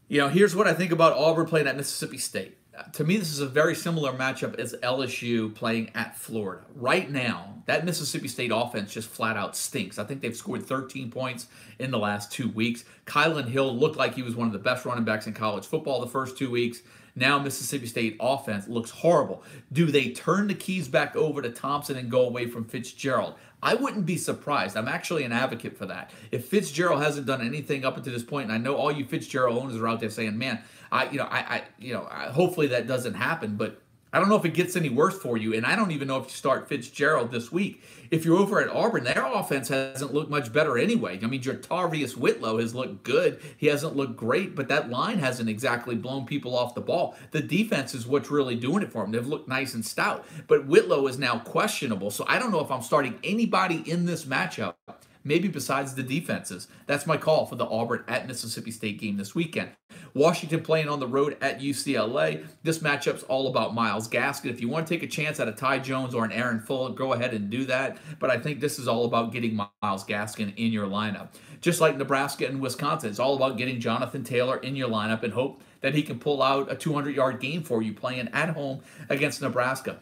You know, here's what I think about Auburn playing at Mississippi State. To me, this is a very similar matchup as LSU playing at Florida. Right now, that Mississippi State offense just flat out stinks. I think they've scored 13 points in the last 2 weeks. Kylan Hill looked like he was one of the best running backs in college football the first 2 weeks. Now Mississippi State offense looks horrible. Do they turn the keys back over to Thompson and go away from Fitzgerald? I wouldn't be surprised. I'm actually an advocate for that. If Fitzgerald hasn't done anything up until this point, and I know all you Fitzgerald owners are out there saying, "Man, hopefully that doesn't happen," but I don't know if it gets any worse for you, and I don't even know if you start Fitzgerald this week. If you're over at Auburn, their offense hasn't looked much better anyway. I mean, Jartavius Whitlow has looked good. He hasn't looked great, but that line hasn't exactly blown people off the ball. The defense is what's really doing it for them. They've looked nice and stout, but Whitlow is now questionable, so I don't know if I'm starting anybody in this matchup, maybe besides the defenses. That's my call for the Auburn at Mississippi State game this weekend. Washington playing on the road at UCLA. This matchup's all about Myles Gaskin. If you want to take a chance at a Ty Jones or an Aaron Fuller, go ahead and do that. But I think this is all about getting Myles Gaskin in your lineup. Just like Nebraska and Wisconsin, it's all about getting Jonathan Taylor in your lineup and hope that he can pull out a 200-yard game for you playing at home against Nebraska.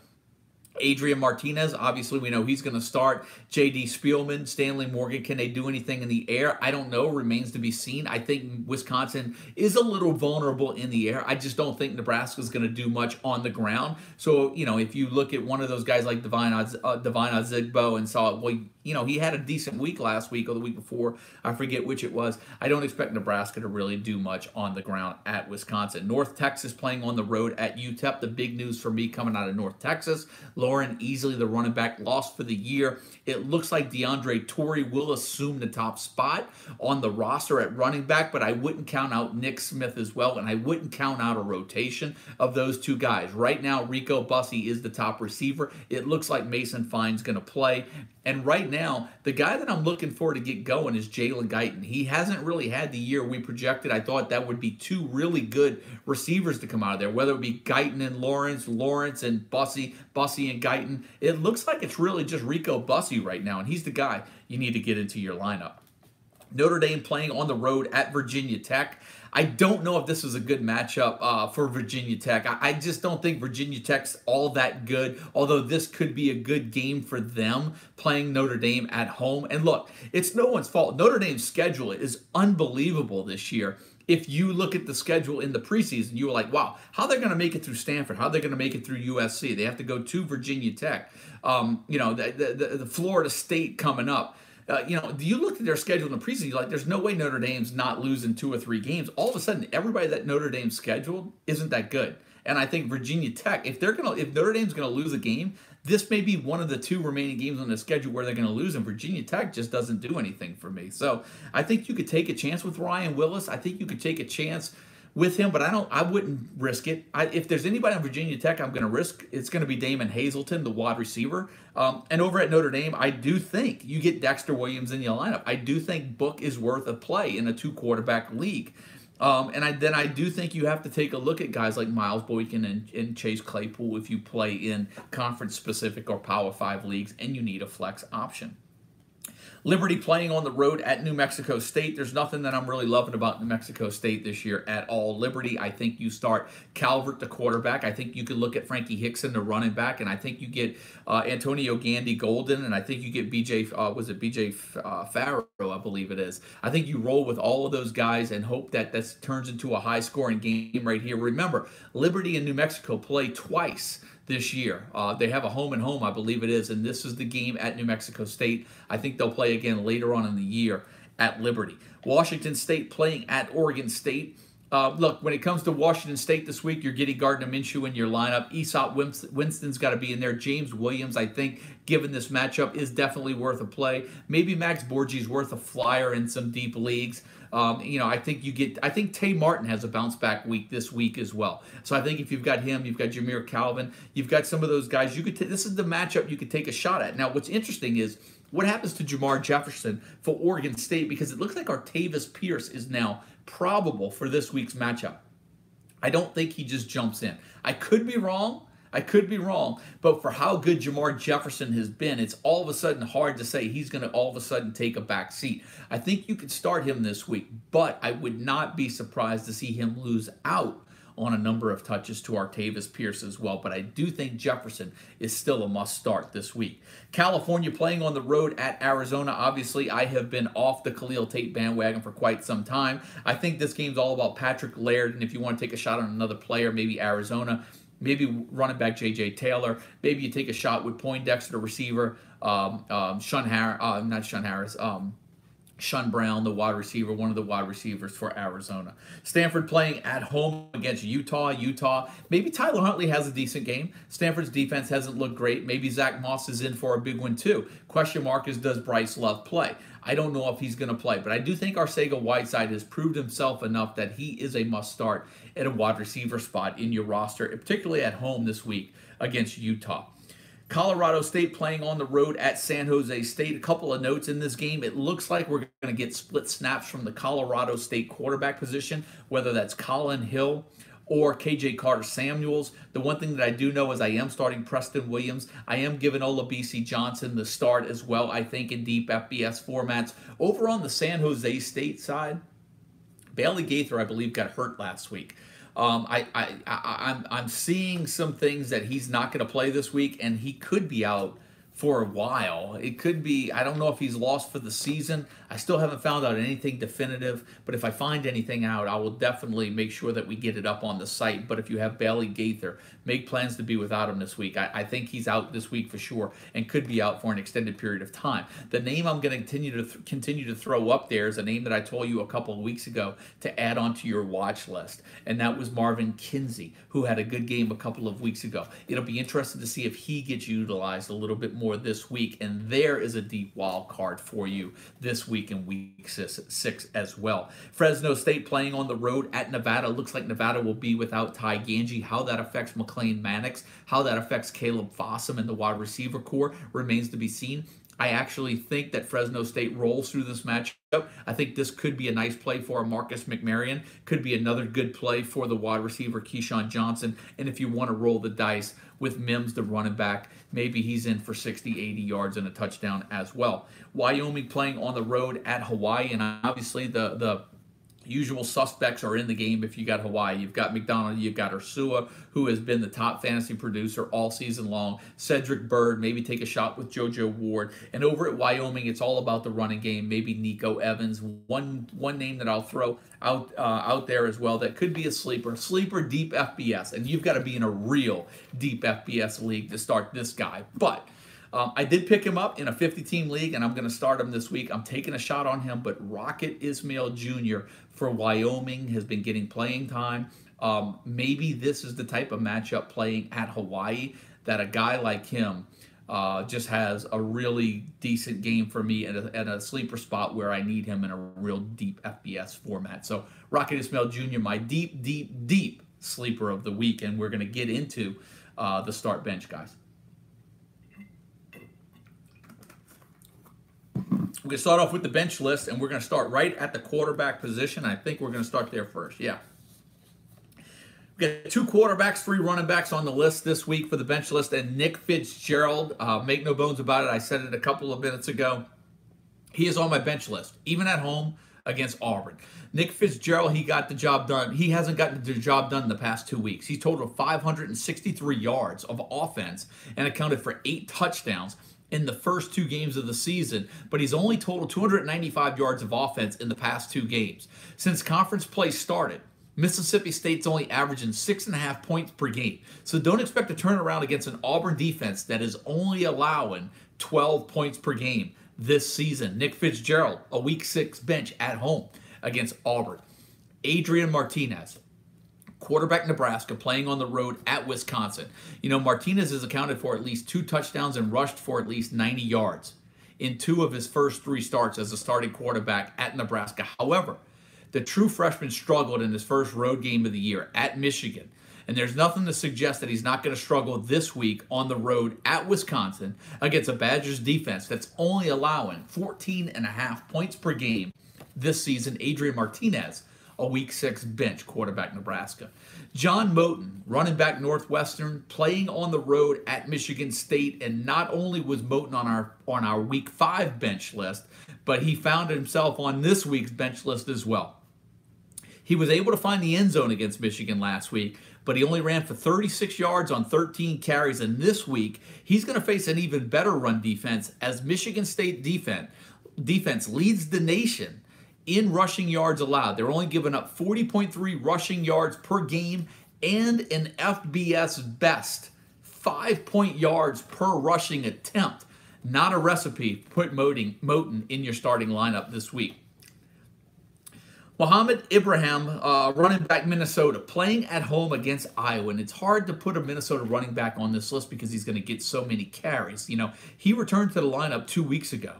Adrian Martinez, obviously we know he's going to start. J.D. Spielman, Stanley Morgan, can they do anything in the air? I don't know, remains to be seen. I think Wisconsin is a little vulnerable in the air. I just don't think Nebraska's going to do much on the ground. So, you know, if you look at one of those guys like Devine Ozigbo and saw, well, you know, he had a decent week last week or the week before. I forget which it was. I don't expect Nebraska to really do much on the ground at Wisconsin. North Texas playing on the road at UTEP. The big news for me coming out of North Texas, Lauren Easley, the running back, lost for the year. It looks like DeAndre Torrey will assume the top spot on the roster at running back, but I wouldn't count out Nick Smith as well, and I wouldn't count out a rotation of those two guys. Right now, Rico Bussey is the top receiver. It looks like Mason Fine's going to play. And right now, the guy that I'm looking for to get going is Jalen Guyton. He hasn't really had the year we projected. I thought that would be two really good receivers to come out of there, whether it be Guyton and Lawrence, Lawrence and Bussey, Bussey and Guyton. It looks like it's really just Rico Bussey right now, and he's the guy you need to get into your lineup. Notre Dame playing on the road at Virginia Tech. I don't know if this is a good matchup for Virginia Tech. I just don't think Virginia Tech's all that good, although this could be a good game for them playing Notre Dame at home. And look, it's no one's fault. Notre Dame's schedule is unbelievable this year. If you look at the schedule in the preseason, you were like, wow, how they're going to make it through Stanford? How they're going to make it through USC? They have to go to Virginia Tech. The Florida State coming up. You look at their schedule in the preseason, you're like, there's no way Notre Dame's not losing 2 or 3 games. All of a sudden, everybody that Notre Dame scheduled isn't that good. And I think Virginia Tech, if Notre Dame's gonna lose a game, this may be one of the two remaining games on the schedule where they're going to lose, and Virginia Tech just doesn't do anything for me. So I think you could take a chance with Ryan Willis. I think you could take a chance with him, but I wouldn't risk it. If there's anybody on Virginia Tech I'm going to risk, it's going to be Damon Hazelton, the wide receiver. And over at Notre Dame, I do think you get Dexter Williams in your lineup. I do think Book is worth a play in a 2-quarterback league. And I do think you have to take a look at guys like Miles Boykin and Chase Claypool if you play in conference-specific or Power 5 leagues and you need a flex option. Liberty playing on the road at New Mexico State. There's nothing that I'm really loving about New Mexico State this year at all. Liberty, I think you start Calvert, the quarterback. I think you could look at Frankie Hickson, the running back, and I think you get Antonio Gandy Golden, and I think you get BJ Farrow, I believe it is. I think you roll with all of those guys and hope that this turns into a high-scoring game right here. Remember, Liberty and New Mexico play twice this year. They have a home and home, I believe it is, and this is the game at New Mexico State. I think they'll play again later on in the year at Liberty. Washington State playing at Oregon State. Look, when it comes to Washington State this week, you're getting Gardner Minshew in your lineup. Aesop Winston's got to be in there. James Williams, I think, given this matchup, is definitely worth a play. Maybe Max Borghi's worth a flyer in some deep leagues. I think Tay Martin has a bounce back week this week as well. So I think if you've got him, you've got Jameer Calvin, you've got some of those guys. This is the matchup you could take a shot at. Now, what's interesting is what happens to Jamar Jefferson for Oregon State, because it looks like Artavis Pierce is now probable for this week's matchup. I don't think he just jumps in. I could be wrong. But for how good Jamar Jefferson has been, it's all of a sudden hard to say he's going to all of a sudden take a back seat. I think you could start him this week, but I would not be surprised to see him lose out on a number of touches to Artavis Pierce as well. But I do think Jefferson is still a must start this week. California playing on the road at Arizona. Obviously, I have been off the Khalil Tate bandwagon for quite some time. I think this game's all about Patrick Laird, and if you want to take a shot on another player, maybe Arizona, maybe running back J.J. Taylor. Maybe you take a shot with Poindexter, the receiver, Shun Brown, the wide receiver, one of the wide receivers for Arizona. Stanford playing at home against Utah. Maybe Tyler Huntley has a decent game. Stanford's defense hasn't looked great. Maybe Zach Moss is in for a big one too. Question mark is, does Bryce Love play? I don't know if he's going to play, but I do think Arcega-Whiteside has proved himself enough that he is a must-start at a wide receiver spot in your roster, particularly at home this week against Utah. Colorado State playing on the road at San Jose State. A couple of notes in this game. It looks like we're going to get split snaps from the Colorado State quarterback position, whether that's Colin Hill or KJ Carter-Samuels. The one thing that I do know is I am starting Preston Williams. I am giving Olabisi Johnson the start as well, I think, in deep FBS formats. Over on the San Jose State side, Bailey Gaither, I believe, got hurt last week. I'm seeing some things that he's not going to play this week, and he could be out for a while. It could be, I don't know if he's lost for the season. I still haven't found out anything definitive, but if I find anything out, I will definitely make sure that we get it up on the site. But if you have Bailey Gaither, make plans to be without him this week. I think he's out this week for sure and could be out for an extended period of time. The name I'm going to continue to throw up there is a name that I told you a couple of weeks ago to add onto your watch list, and that was Marvin Kinsey, who had a good game a couple of weeks ago. It'll be interesting to see if he gets utilized a little bit more this week, and there is a deep wild card for you this week in week 6 as well. Fresno State playing on the road at Nevada. Looks like Nevada will be without Ty Ganji. How that affects McLean Mannix, how that affects Caleb Fossum and the wide receiver core remains to be seen. I actually think that Fresno State rolls through this matchup. I think this could be a nice play for Marcus McMaryion. Could be another good play for the wide receiver Keyshawn Johnson. And if you want to roll the dice with Mims, the running back, maybe he's in for 60, 80 yards and a touchdown as well. Wyoming playing on the road at Hawaii, and obviously the usual suspects are in the game if you got Hawaii. You've got McDonald, you've got Ursua, who has been the top fantasy producer all season long. Cedric Bird, maybe take a shot with JoJo Ward. And over at Wyoming, it's all about the running game. Maybe Nico Evans. One name that I'll throw out there as well that could be a sleeper deep FBS. And you've got to be in a real deep FBS league to start this guy. But I did pick him up in a 50-team league, and I'm going to start him this week. I'm taking a shot on him, but Rocket Ismail Jr. for Wyoming has been getting playing time. Maybe this is the type of matchup playing at Hawaii that a guy like him just has a really decent game for me at a sleeper spot where I need him in a real deep FBS format. So Rocket Ismail Jr., my deep sleeper of the week, and we're going to get into the start bench guys. We're going to start off with the bench list, and we're going to start right at the quarterback position. I think we're going to start there first. Yeah. We got 2 quarterbacks, 3 running backs on the list this week for the bench list, and Nick Fitzgerald, make no bones about it, I said it a couple of minutes ago, he is on my bench list, even at home against Auburn. Nick Fitzgerald, he got the job done. He hasn't gotten the job done in the past 2 weeks. He totaled 563 yards of offense and accounted for 8 touchdowns in the first 2 games of the season, but he's only totaled 295 yards of offense in the past 2 games. Since conference play started, Mississippi State's only averaging 6.5 points per game. So don't expect a turnaround against an Auburn defense that is only allowing 12 points per game this season. Nick Fitzgerald, a week 6 bench at home against Auburn. Adrian Martinez, quarterback Nebraska, playing on the road at Wisconsin. You know, Martinez has accounted for at least 2 touchdowns and rushed for at least 90 yards in 2 of his first 3 starts as a starting quarterback at Nebraska. However, the true freshman struggled in his first road game of the year at Michigan, and there's nothing to suggest that he's not going to struggle this week on the road at Wisconsin against a Badgers defense that's only allowing 14.5 points per game this season. Adrian Martinez, a week 6 bench quarterback Nebraska. John Moten, running back Northwestern, playing on the road at Michigan State, and not only was Moten on our week 5 bench list, but he found himself on this week's bench list as well. He was able to find the end zone against Michigan last week, but he only ran for 36 yards on 13 carries, and this week he's going to face an even better run defense as Michigan State defense leads the nation in rushing yards allowed. They're only giving up 40.3 rushing yards per game and an FBS best 5 yards per rushing attempt. Not a recipe. Put Moten in your starting lineup this week. Mohamed Ibrahim, running back Minnesota, playing at home against Iowa. And it's hard to put a Minnesota running back on this list because he's going to get so many carries. You know, he returned to the lineup 2 weeks ago.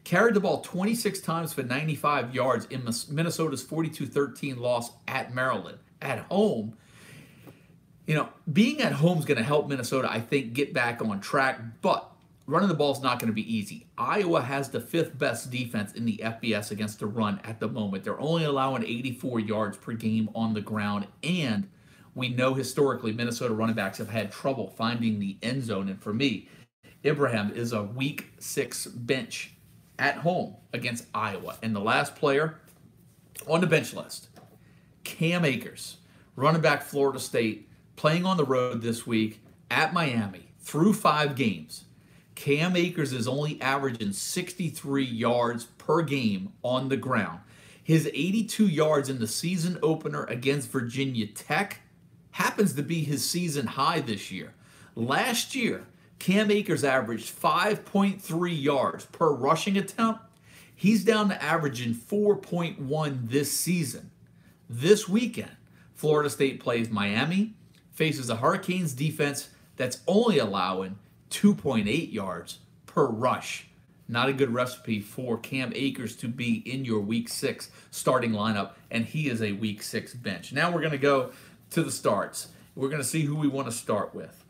Carried the ball 26 times for 95 yards in Minnesota's 42-13 loss at Maryland. At home, you know, being at home is going to help Minnesota, I think, get back on track. But running the ball is not going to be easy. Iowa has the 5th best defense in the FBS against the run at the moment. They're only allowing 84 yards per game on the ground. And we know historically Minnesota running backs have had trouble finding the end zone. And for me, Ibrahim is a week 6 bench at home against Iowa. And the last player on the bench list, Cam Akers, running back Florida State, playing on the road this week at Miami through 5 games. Cam Akers is only averaging 63 yards per game on the ground. His 82 yards in the season opener against Virginia Tech happens to be his season high this year. Last year, Cam Akers averaged 5.3 yards per rushing attempt. He's down to averaging 4.1 this season. This weekend, Florida State plays Miami, faces a Hurricanes defense that's only allowing 2.8 yards per rush. Not a good recipe for Cam Akers to be in your week 6 starting lineup, and he is a week 6 bench. Now we're going to go to the starts. We're going to see who we want to start with.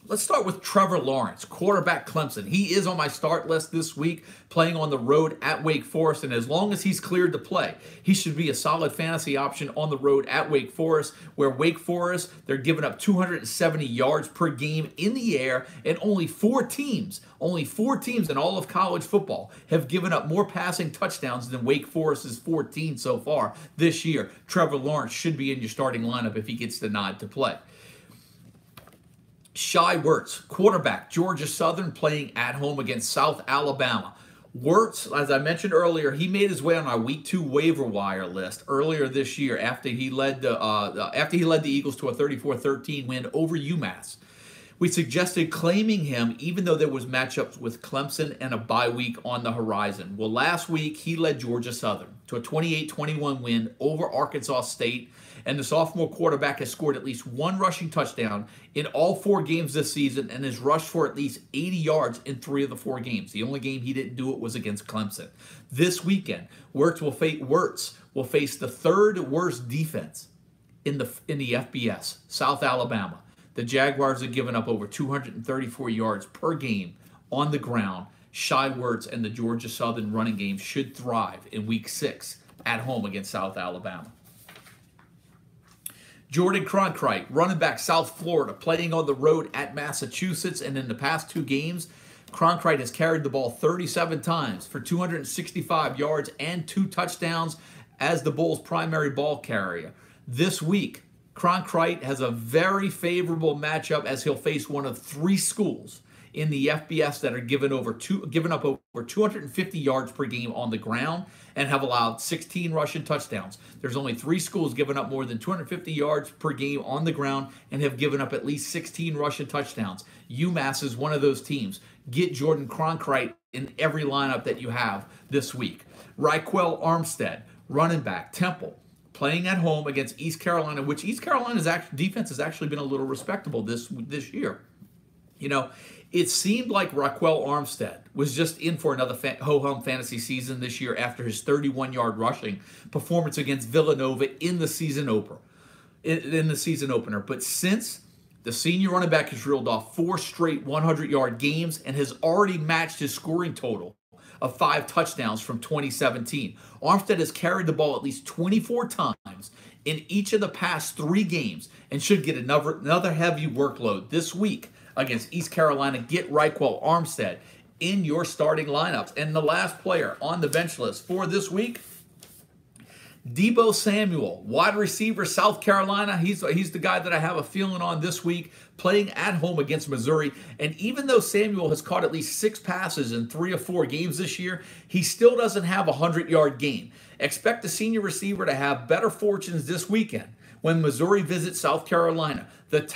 Let's start with Trevor Lawrence, quarterback Clemson. He is on my start list this week, playing on the road at Wake Forest, and as long as he's cleared to play, he should be a solid fantasy option on the road at Wake Forest, where Wake Forest, they're giving up 270 yards per game in the air, and only 4 teams in all of college football have given up more passing touchdowns than Wake Forest's 14 so far this year. Trevor Lawrence should be in your starting lineup if he gets the nod to play. Shai Werts, quarterback, Georgia Southern, playing at home against South Alabama. Werts, as I mentioned earlier, he made his way on our Week 2 waiver wire list earlier this year after he led the Eagles to a 34-13 win over UMass. We suggested claiming him even though there was matchups with Clemson and a bye week on the horizon. Well, last week he led Georgia Southern to a 28-21 win over Arkansas State, and the sophomore quarterback has scored at least one rushing touchdown in all 4 games this season and has rushed for at least 80 yards in 3 of the 4 games. The only game he didn't do it was against Clemson. This weekend, Wirtz will face the 3rd worst defense in the FBS, South Alabama. The Jaguars have given up over 234 yards per game on the ground. Shai Wirtz and the Georgia Southern running game should thrive in Week 6 at home against South Alabama. Jordan Cronkite, running back, South Florida, playing on the road at Massachusetts, and in the past 2 games, Cronkite has carried the ball 37 times for 265 yards and 2 touchdowns as the Bulls' primary ball carrier. This week, Cronkite has a very favorable matchup as he'll face one of 3 schools in the FBS that are given up over 250 yards per game on the ground and have allowed 16 rushing touchdowns. There's only 3 schools given up more than 250 yards per game on the ground and have given up at least 16 rushing touchdowns. UMass is one of those teams. Get Jordan Cronkite in every lineup that you have this week. Raquel Armstead, running back, Temple, playing at home against East Carolina, which East Carolina's defense has actually been a little respectable this year. You know, it seemed like Raquel Armstead was just in for another ho-hum fantasy season this year after his 31-yard rushing performance against Villanova in the season opener. But since the senior running back has reeled off 4 straight 100-yard games and has already matched his scoring total of 5 touchdowns from 2017. Armstead has carried the ball at least 24 times in each of the past 3 games and should get another heavy workload this week against East Carolina. Get Raquel Armstead in your starting lineups. And the last player on the bench list for this week, Deebo Samuel, wide receiver, South Carolina. He's the guy that I have a feeling on this week, playing at home against Missouri. And even though Samuel has caught at least 6 passes in 3 or 4 games this year, he still doesn't have a 100-yard game. Expect the senior receiver to have better fortunes this weekend when Missouri visits South Carolina. The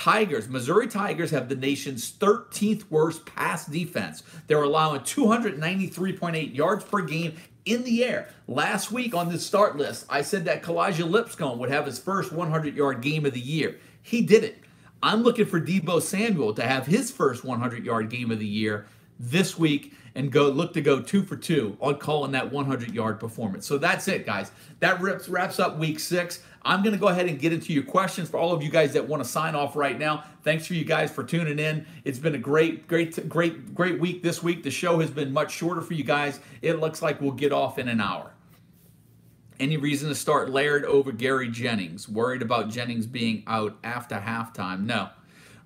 Missouri Tigers, have the nation's 13th worst pass defense. They're allowing 293.8 yards per game in the air. Last week on this start list, I said that Kalijah Lipscomb would have his first 100-yard game of the year. He did it. I'm looking for Deebo Samuel to have his first 100-yard game of the year this week and look to go 2 for 2 on calling that 100-yard performance. So that's it, guys. That wraps up Week 6. I'm going to go ahead and get into your questions for all of you guys that want to sign off right now. Thanks for you guys for tuning in. It's been a great week this week. The show has been much shorter for you guys. It looks like we'll get off in an hour. Any reason to start Laird over Gary Jennings? Worried about Jennings being out after halftime? No.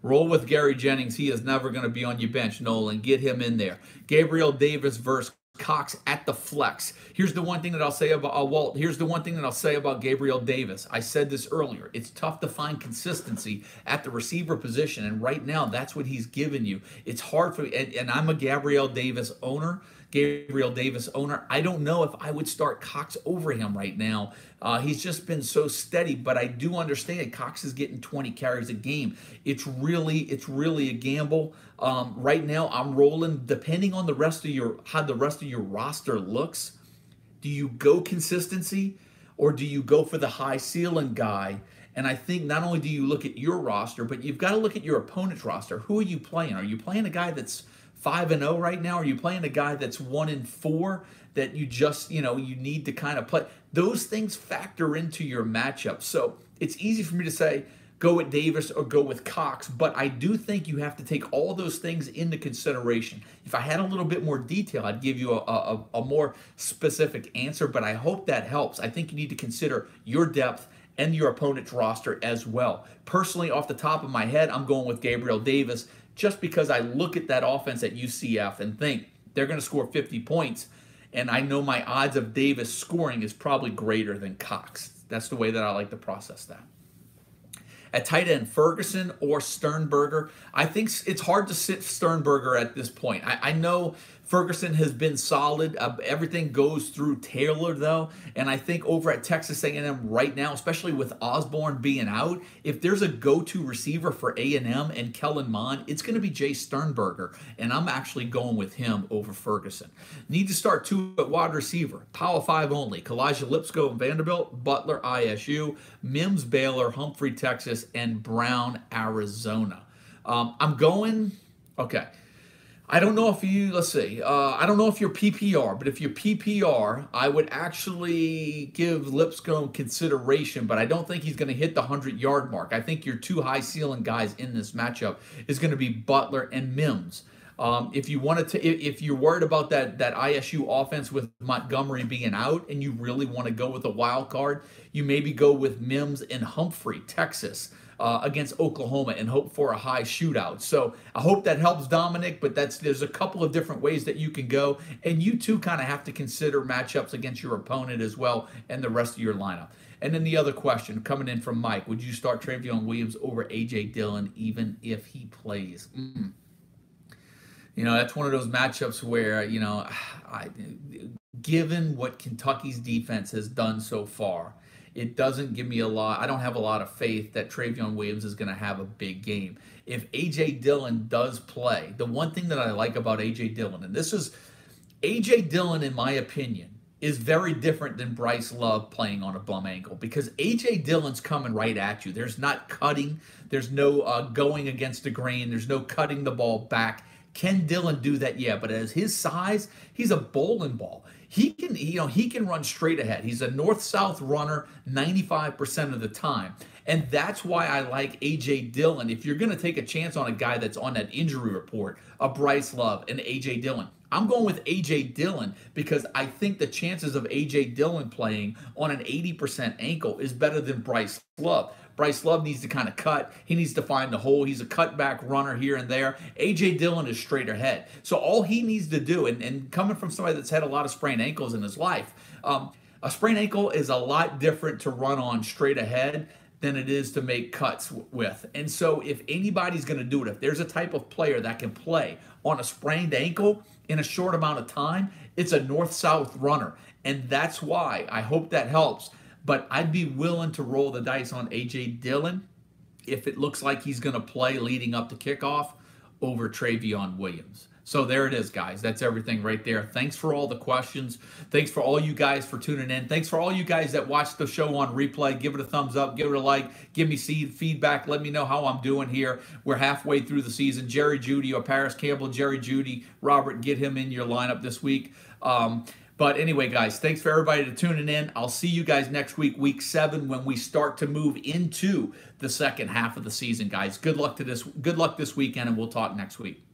Roll with Gary Jennings. He is never going to be on your bench, Nolan. Get him in there. Gabriel Davis versus Cox at the flex. Here's the one thing that I'll say about Walt. Here's the one thing that I'll say about Gabriel Davis. I said this earlier. It's tough to find consistency at the receiver position, and right now that's what he's given you. It's hard for, and I'm a Gabriel Davis owner. I don't know if I would start Cox over him right now. He's just been so steady, but I do understand Cox is getting 20 carries a game. It's really a gamble. Right now, I'm rolling depending on how the rest of your roster looks. Do you go consistency or do you go for the high ceiling guy? And I think not only do you look at your roster, but you've got to look at your opponent's roster. Who are you playing? Are you playing a guy that's 5-0 right now? Are you playing a guy that's 1-4 that you just, you need to kind of play? Those things factor into your matchup. So it's easy for me to say, go with Davis or go with Cox, but I do think you have to take all those things into consideration. If I had a little bit more detail, I'd give you a more specific answer, but I hope that helps. I think you need to consider your depth and your opponent's roster as well. Personally, off the top of my head, I'm going with Gabriel Davis just because I look at that offense at UCF and think they're going to score 50 points, and I know my odds of Davis scoring is probably greater than Cox. That's the way that I like to process that. At tight end, Ferguson or Sternberger. I think it's hard to sit Sternberger at this point. I know Ferguson has been solid. Everything goes through Taylor, though. And I think over at Texas A&M right now, especially with Osborne being out, if there's a go-to receiver for A&M and Kellen Mond, it's going to be Jay Sternberger. And I'm actually going with him over Ferguson. Need to start 2 at wide receiver. Power 5 only. Kalijah Lipscomb, Vanderbilt. Butler, ISU. Mims, Baylor. Humphrey, Texas. And Brown, Arizona. I'm going... Okay. I don't know if you, let's see, I don't know if you're PPR, but if you're PPR, I would actually give Lipscomb consideration, but I don't think he's going to hit the 100-yard mark. I think your 2 high-ceiling guys in this matchup is going to be Butler and Mims. If you wanted to, if you're worried about that ISU offense with Montgomery being out, and you really want to go with a wild card, you maybe go with Mims and Humphrey, Texas, against Oklahoma, and hope for a high shootout. So I hope that helps, Dominic. But there's a couple of different ways that you can go, and you too kind of have to consider matchups against your opponent as well, and the rest of your lineup. And then the other question coming in from Mike: would you start Travion Williams over AJ Dillon even if he plays? You know, that's one of those matchups where, you know, given what Kentucky's defense has done so far, it doesn't give me a lot. I don't have a lot of faith that Travion Williams is going to have a big game. If A.J. Dillon does play, the one thing that I like about A.J. Dillon, and this is A.J. Dillon, in my opinion, is very different than Bryce Love playing on a bum ankle, because A.J. Dillon's coming right at you. There's not cutting. There's no going against the grain. There's no cutting the ball back. Can Dillon do that? Yeah, but as his size, he's a bowling ball. He can, he can run straight ahead. He's a north-south runner 95% of the time. And that's why I like A.J. Dillon. If you're going to take a chance on a guy that's on that injury report, a Bryce Love and A.J. Dillon, I'm going with A.J. Dillon because I think the chances of A.J. Dillon playing on an 80% ankle is better than Bryce Love. Bryce Love needs to kind of cut. He needs to find the hole. He's a cutback runner here and there. A.J. Dillon is straight ahead. So all he needs to do, and coming from somebody that's had a lot of sprained ankles in his life, a sprained ankle is a lot different to run on straight ahead than it is to make cuts with. And so if anybody's going to do it, if there's a type of player that can play on a sprained ankle in a short amount of time, it's a north-south runner. And that's why I hope that helps. But I'd be willing to roll the dice on A.J. Dillon if it looks like he's going to play leading up to kickoff over Travion Williams. So there it is, guys. That's everything right there. Thanks for all the questions. Thanks for all you guys for tuning in. Thanks for all you guys that watch the show on replay. Give it a thumbs up. Give it a like. Give me feedback. Let me know how I'm doing here. We're halfway through the season. Jerry Jeudy or Paris Campbell. Jerry Jeudy. Robert, get him in your lineup this week. But anyway, guys, thanks for everybody to tuning in. I'll see you guys next week, week 7, when we start to move into the second half of the season, guys. Good luck this weekend, and we'll talk next week.